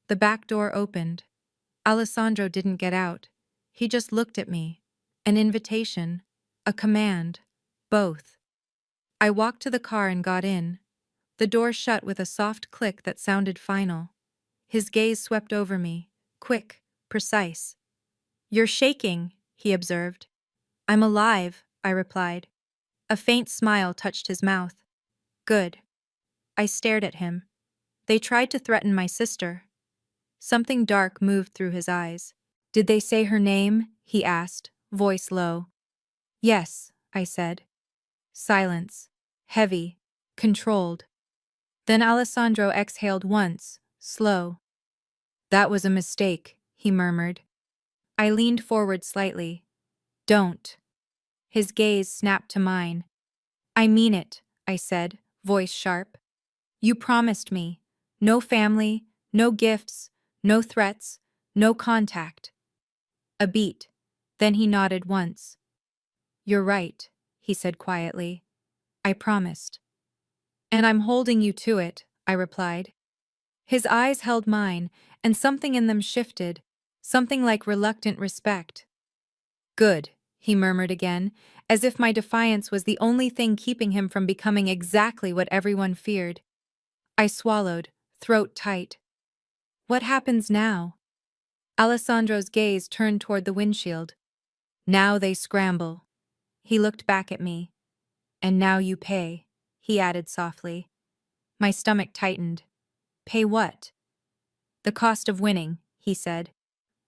The back door opened. Alessandro didn't get out. He just looked at me. An invitation, a command, both. I walked to the car and got in. The door shut with a soft click that sounded final. His gaze swept over me, quick, precise. You're shaking, he observed. I'm alive, I replied. A faint smile touched his mouth. Good. I stared at him. They tried to threaten my sister. Something dark moved through his eyes. Did they say her name? He asked, voice low. Yes, I said. Silence. Heavy. Controlled. Then Alessandro exhaled once, slow. That was a mistake, he murmured. I leaned forward slightly. Don't. His gaze snapped to mine. I mean it, I said, voice sharp. You promised me. No family, no gifts, no threats, no contact. A beat. Then he nodded once. You're right, he said quietly. I promised. And I'm holding you to it, I replied. His eyes held mine, and something in them shifted, something like reluctant respect. Good, he murmured again, as if my defiance was the only thing keeping him from becoming exactly what everyone feared. I swallowed, throat tight. What happens now? Alessandro's gaze turned toward the windshield. Now they scramble. He looked back at me. And now you pay, he added softly. My stomach tightened. Pay what? The cost of winning, he said.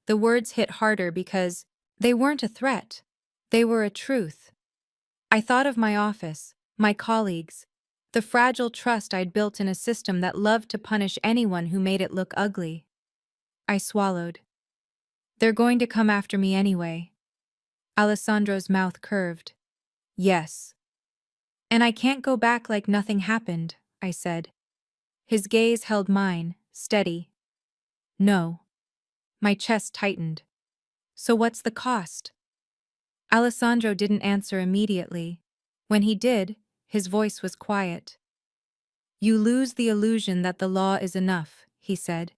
The words hit harder because they weren't a threat. They were a truth. I thought of my office, my colleagues, the fragile trust I'd built in a system that loved to punish anyone who made it look ugly. I swallowed. They're going to come after me anyway. Alessandro's mouth curved. Yes. And I can't go back like nothing happened, I said. His gaze held mine, steady. No. My chest tightened. So what's the cost? Alessandro didn't answer immediately. When he did, his voice was quiet. You lose the illusion that the law is enough, he said.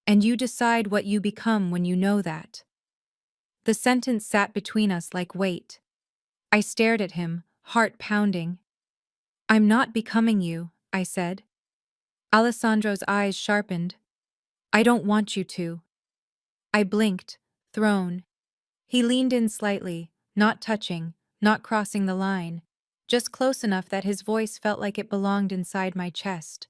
And you decide what you become when you know that. The sentence sat between us like weight. I stared at him, heart pounding. I'm not becoming you, I said. Alessandro's eyes sharpened. I don't want you to. I blinked, thrown. He leaned in slightly, not touching, not crossing the line, just close enough that his voice felt like it belonged inside my chest.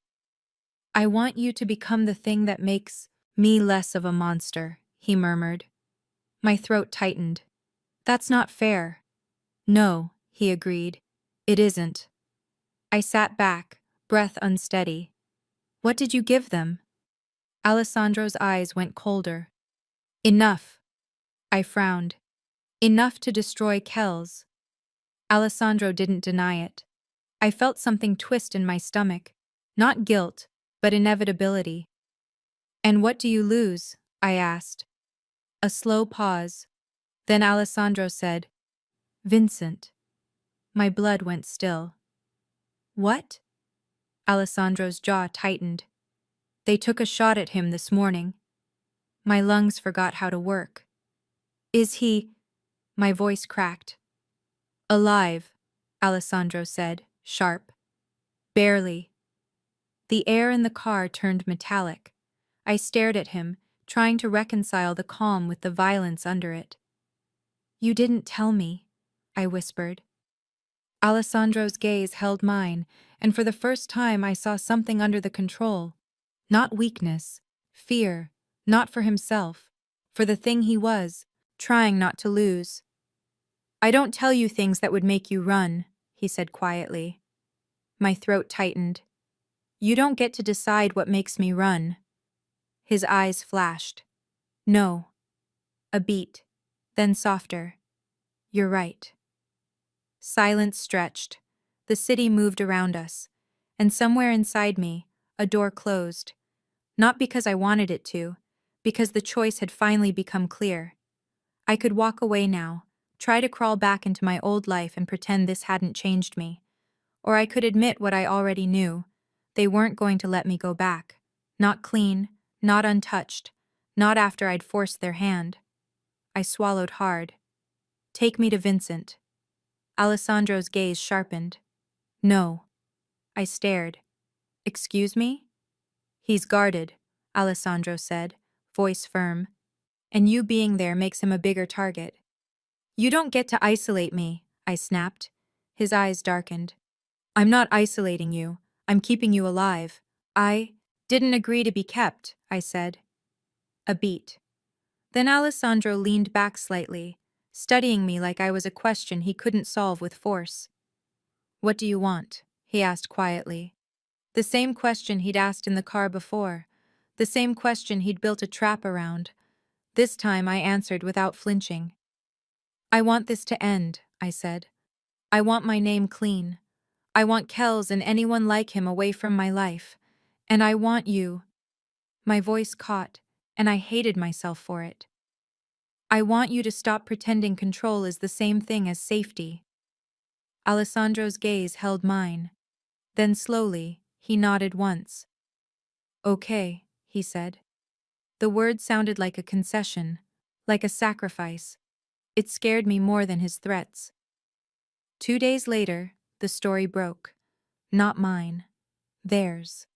I want you to become the thing that makes me less of a monster, he murmured. My throat tightened. That's not fair. No, he agreed. It isn't. I sat back, breath unsteady. What did you give them? Alessandro's eyes went colder. Enough. I frowned. Enough to destroy Kells. Alessandro didn't deny it. I felt something twist in my stomach. Not guilt, but inevitability. And what do you lose? I asked. A slow pause. Then Alessandro said, Vincent. My blood went still. What? Alessandro's jaw tightened. They took a shot at him this morning. My lungs forgot how to work. Is he? My voice cracked. Alive, Alessandro said, sharp. Barely. The air in the car turned metallic. I stared at him, trying to reconcile the calm with the violence under it. You didn't tell me, I whispered. Alessandro's gaze held mine, and for the first time I saw something under the control. Not weakness, fear, not for himself, for the thing he was, trying not to lose. I don't tell you things that would make you run, he said quietly. My throat tightened. You don't get to decide what makes me run. His eyes flashed. No. A beat. Then softer. You're right. Silence stretched. The city moved around us. And somewhere inside me, a door closed. Not because I wanted it to, because the choice had finally become clear. I could walk away now, try to crawl back into my old life and pretend this hadn't changed me. Or I could admit what I already knew. They weren't going to let me go back. Not clean, not untouched, not after I'd forced their hand. I swallowed hard. Take me to Vincent. Alessandro's gaze sharpened. No. I stared. Excuse me? He's guarded, Alessandro said, voice firm. And you being there makes him a bigger target. You don't get to isolate me, I snapped. His eyes darkened. I'm not isolating you. I'm keeping you alive. I didn't agree to be kept, I said. A beat. Then Alessandro leaned back slightly, studying me like I was a question he couldn't solve with force. What do you want? He asked quietly. The same question he'd asked in the car before. The same question he'd built a trap around. This time I answered without flinching. I want this to end, I said. I want my name clean. I want Kells and anyone like him away from my life. And I want you. My voice caught, and I hated myself for it. I want you to stop pretending control is the same thing as safety. Alessandro's gaze held mine. Then slowly, he nodded once. Okay, he said. The word sounded like a concession, like a sacrifice. It scared me more than his threats. 2 days later, the story broke. Not mine. Theirs.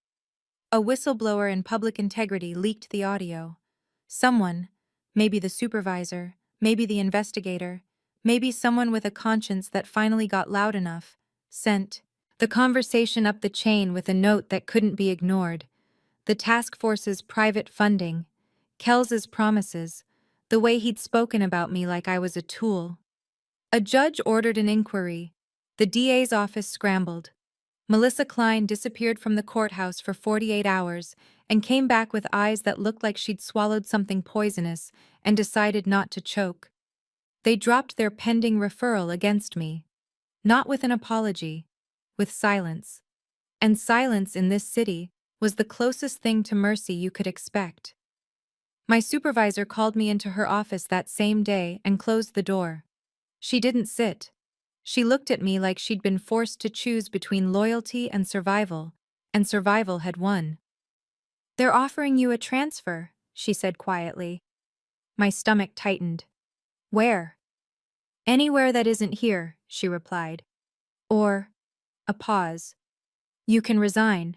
A whistleblower in public integrity leaked the audio. Someone, maybe the supervisor, maybe the investigator, maybe someone with a conscience that finally got loud enough, sent the conversation up the chain with a note that couldn't be ignored. The task force's private funding, Kells's promises, the way he'd spoken about me like I was a tool. A judge ordered an inquiry. The DA's office scrambled. Melissa Klein disappeared from the courthouse for 48 hours and came back with eyes that looked like she'd swallowed something poisonous and decided not to choke. They dropped their pending referral against me. Not with an apology, with silence. And silence in this city was the closest thing to mercy you could expect. My supervisor called me into her office that same day and closed the door. She didn't sit. She looked at me like she'd been forced to choose between loyalty and survival had won. They're offering you a transfer, she said quietly. My stomach tightened. Where? Anywhere that isn't here, she replied. Or, a pause. You can resign.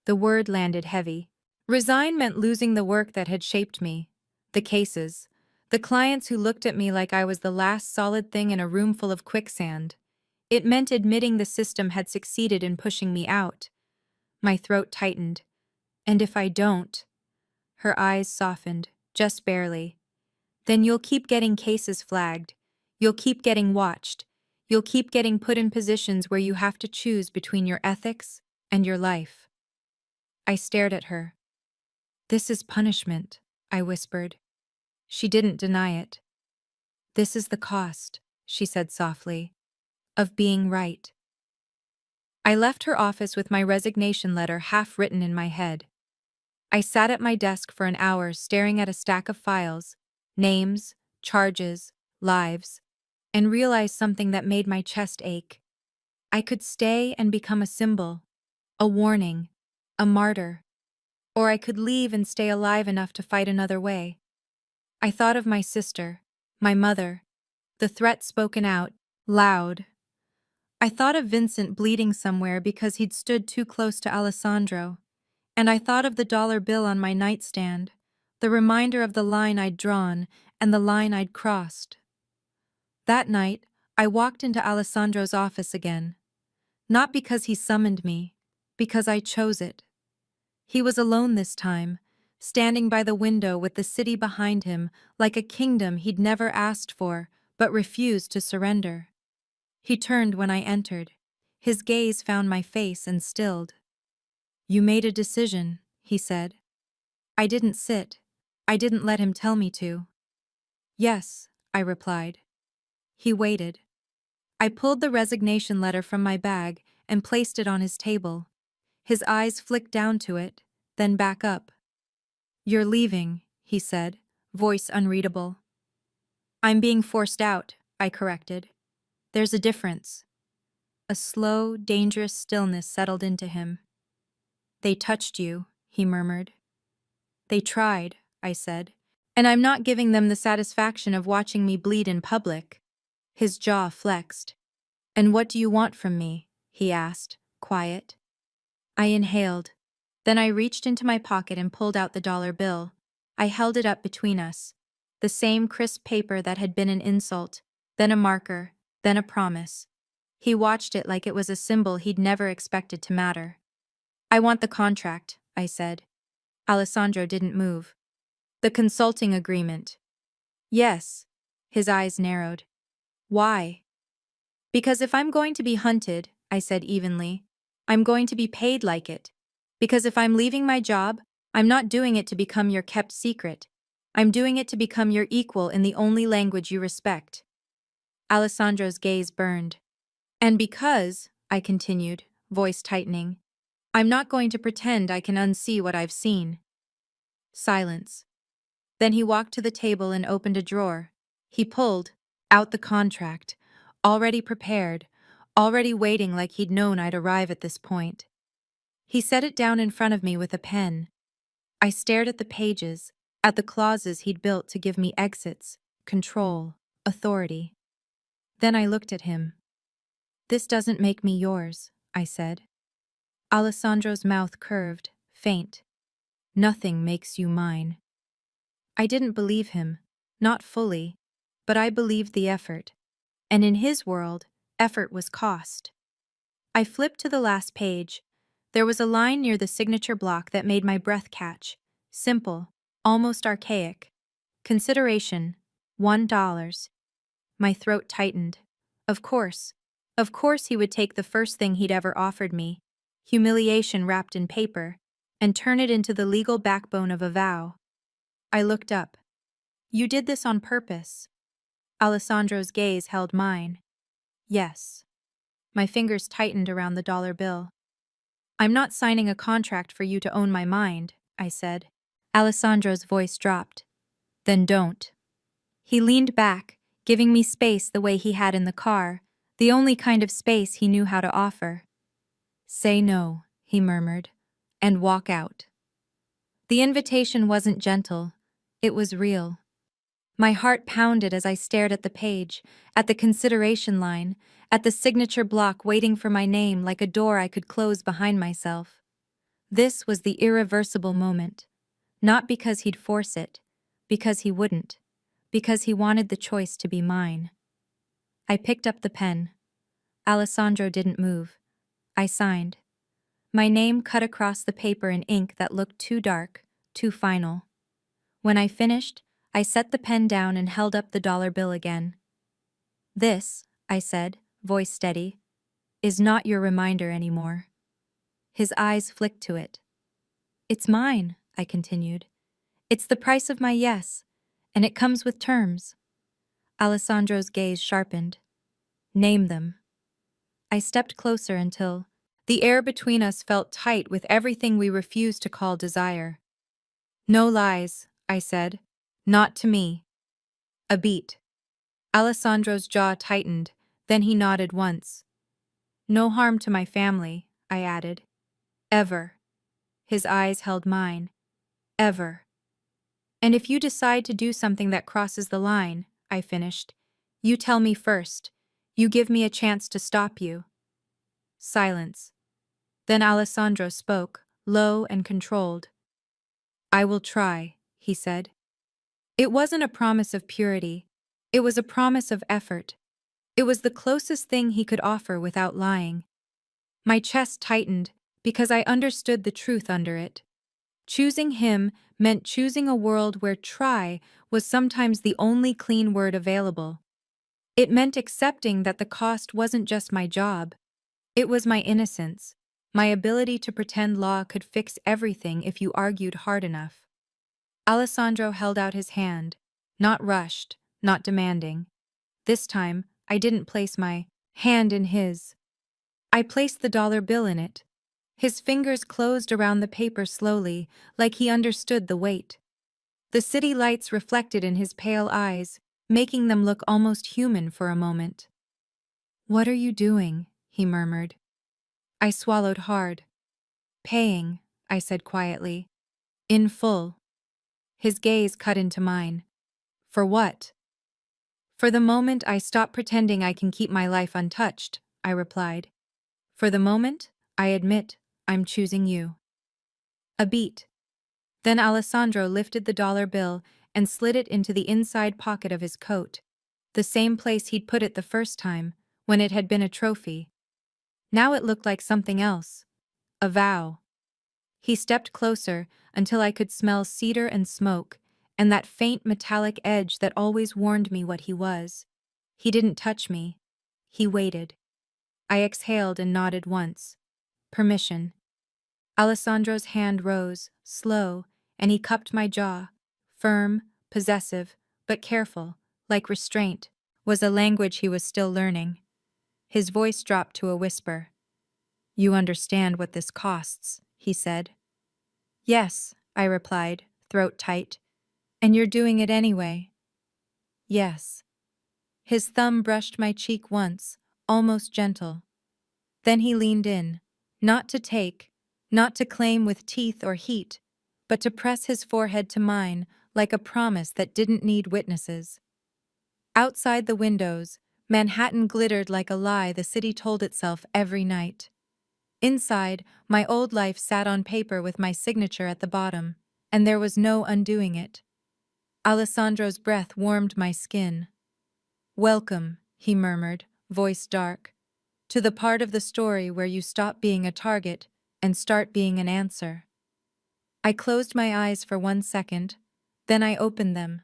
The word landed heavy. Resign meant losing the work that had shaped me. The cases. The clients who looked at me like I was the last solid thing in a room full of quicksand. It meant admitting the system had succeeded in pushing me out. My throat tightened. And if I don't? Her eyes softened, just barely. Then you'll keep getting cases flagged. You'll keep getting watched. You'll keep getting put in positions where you have to choose between your ethics and your life. I stared at her. This is punishment, I whispered. She didn't deny it. This is the cost, she said softly, of being right. I left her office with my resignation letter half written in my head. I sat at my desk for an hour staring at a stack of files, names, charges, lives, and realized something that made my chest ache. I could stay and become a symbol, a warning, a martyr, or I could leave and stay alive enough to fight another way. I thought of my sister, my mother, the threat spoken out, loud. I thought of Vincent bleeding somewhere because he'd stood too close to Alessandro. And I thought of the dollar bill on my nightstand, the reminder of the line I'd drawn and the line I'd crossed. That night, I walked into Alessandro's office again. Not because he summoned me, because I chose it. He was alone this time, standing by the window with the city behind him like a kingdom he'd never asked for but refused to surrender. He turned when I entered. His gaze found my face and stilled. You made a decision, he said. I didn't sit. I didn't let him tell me to. Yes, I replied. He waited. I pulled the resignation letter from my bag and placed it on his table. His eyes flicked down to it, then back up. You're leaving, he said, voice unreadable. I'm being forced out, I corrected. There's a difference. A slow, dangerous stillness settled into him. They touched you, he murmured. They tried, I said, and I'm not giving them the satisfaction of watching me bleed in public. His jaw flexed. And what do you want from me? He asked, quiet. I inhaled. Then I reached into my pocket and pulled out the dollar bill. I held it up between us. The same crisp paper that had been an insult, then a marker, then a promise. He watched it like it was a symbol he'd never expected to matter. I want the contract, I said. Alessandro didn't move. The consulting agreement. Yes. His eyes narrowed. Why? Because if I'm going to be hunted, I said evenly, I'm going to be paid like it. Because if I'm leaving my job, I'm not doing it to become your kept secret. I'm doing it to become your equal in the only language you respect. Alessandro's gaze burned. And because, I continued, voice tightening, I'm not going to pretend I can unsee what I've seen. Silence. Then he walked to the table and opened a drawer. He pulled out the contract, already prepared, already waiting like he'd known I'd arrive at this point. He set it down in front of me with a pen. I stared at the pages, at the clauses he'd built to give me exits, control, authority. Then I looked at him. This doesn't make me yours, I said. Alessandro's mouth curved, faint. Nothing makes you mine. I didn't believe him, not fully, but I believed the effort. And in his world, effort was cost. I flipped to the last page. There was a line near the signature block that made my breath catch. Simple, almost archaic. Consideration, $1. My throat tightened. Of course. Of course he would take the first thing he'd ever offered me, humiliation wrapped in paper, and turn it into the legal backbone of a vow. I looked up. You did this on purpose. Alessandro's gaze held mine. Yes. My fingers tightened around the dollar bill. I'm not signing a contract for you to own my mind, I said. Alessandro's voice dropped. Then don't. He leaned back, giving me space the way he had in the car, the only kind of space he knew how to offer. Say no, he murmured, and walk out. The invitation wasn't gentle. It was real. My heart pounded as I stared at the page, at the consideration line, at the signature block waiting for my name like a door I could close behind myself. This was the irreversible moment. Not because he'd force it, because he wouldn't, because he wanted the choice to be mine. I picked up the pen. Alessandro didn't move. I signed. My name cut across the paper in ink that looked too dark, too final. When I finished, I set the pen down and held up the dollar bill again. This, I said, voice steady, is not your reminder anymore. His eyes flicked to it. It's mine, I continued. It's the price of my yes, and it comes with terms. Alessandro's gaze sharpened. Name them. I stepped closer until the air between us felt tight with everything we refused to call desire. No lies, I said. Not to me. A beat. Alessandro's jaw tightened, then he nodded once. No harm to my family, I added. Ever. His eyes held mine. Ever. And if you decide to do something that crosses the line, I finished, you tell me first. You give me a chance to stop you. Silence. Then Alessandro spoke, low and controlled. I will try, he said. It wasn't a promise of purity. It was a promise of effort. It was the closest thing he could offer without lying. My chest tightened because I understood the truth under it. Choosing him meant choosing a world where try was sometimes the only clean word available. It meant accepting that the cost wasn't just my job. It was my innocence, my ability to pretend law could fix everything if you argued hard enough. Alessandro held out his hand, not rushed, not demanding. This time, I didn't place my hand in his. I placed the dollar bill in it. His fingers closed around the paper slowly, like he understood the weight. The city lights reflected in his pale eyes, making them look almost human for a moment. What are you doing? He murmured. I swallowed hard. Paying, I said quietly. In full. His gaze cut into mine. For what? For the moment I stop pretending I can keep my life untouched, I replied. For the moment, I admit, I'm choosing you. A beat. Then Alessandro lifted the dollar bill and slid it into the inside pocket of his coat, the same place he'd put it the first time, when it had been a trophy. Now it looked like something else. A vow. He stepped closer until I could smell cedar and smoke, and that faint metallic edge that always warned me what he was. He didn't touch me. He waited. I exhaled and nodded once. Permission. Alessandro's hand rose, slow, and he cupped my jaw. Firm, possessive, but careful, like restraint, was a language he was still learning. His voice dropped to a whisper. "You understand what this costs," he said. "Yes," I replied, throat tight. "And you're doing it anyway." "Yes." His thumb brushed my cheek once, almost gentle. Then he leaned in, not to take, not to claim with teeth or heat, but to press his forehead to mine like a promise that didn't need witnesses. Outside the windows, Manhattan glittered like a lie the city told itself every night. Inside, my old life sat on paper with my signature at the bottom, and there was no undoing it. Alessandro's breath warmed my skin. "Welcome," he murmured, voice dark, "to the part of the story where you stop being a target and start being an answer." I closed my eyes for 1 second, then I opened them,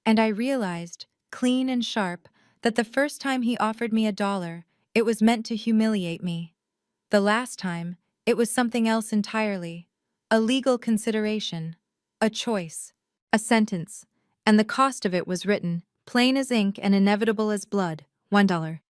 and I realized, clean and sharp, that the first time he offered me $1, it was meant to humiliate me. The last time, it was something else entirely. A legal consideration. A choice. A sentence. And the cost of it was written, plain as ink and inevitable as blood, $1.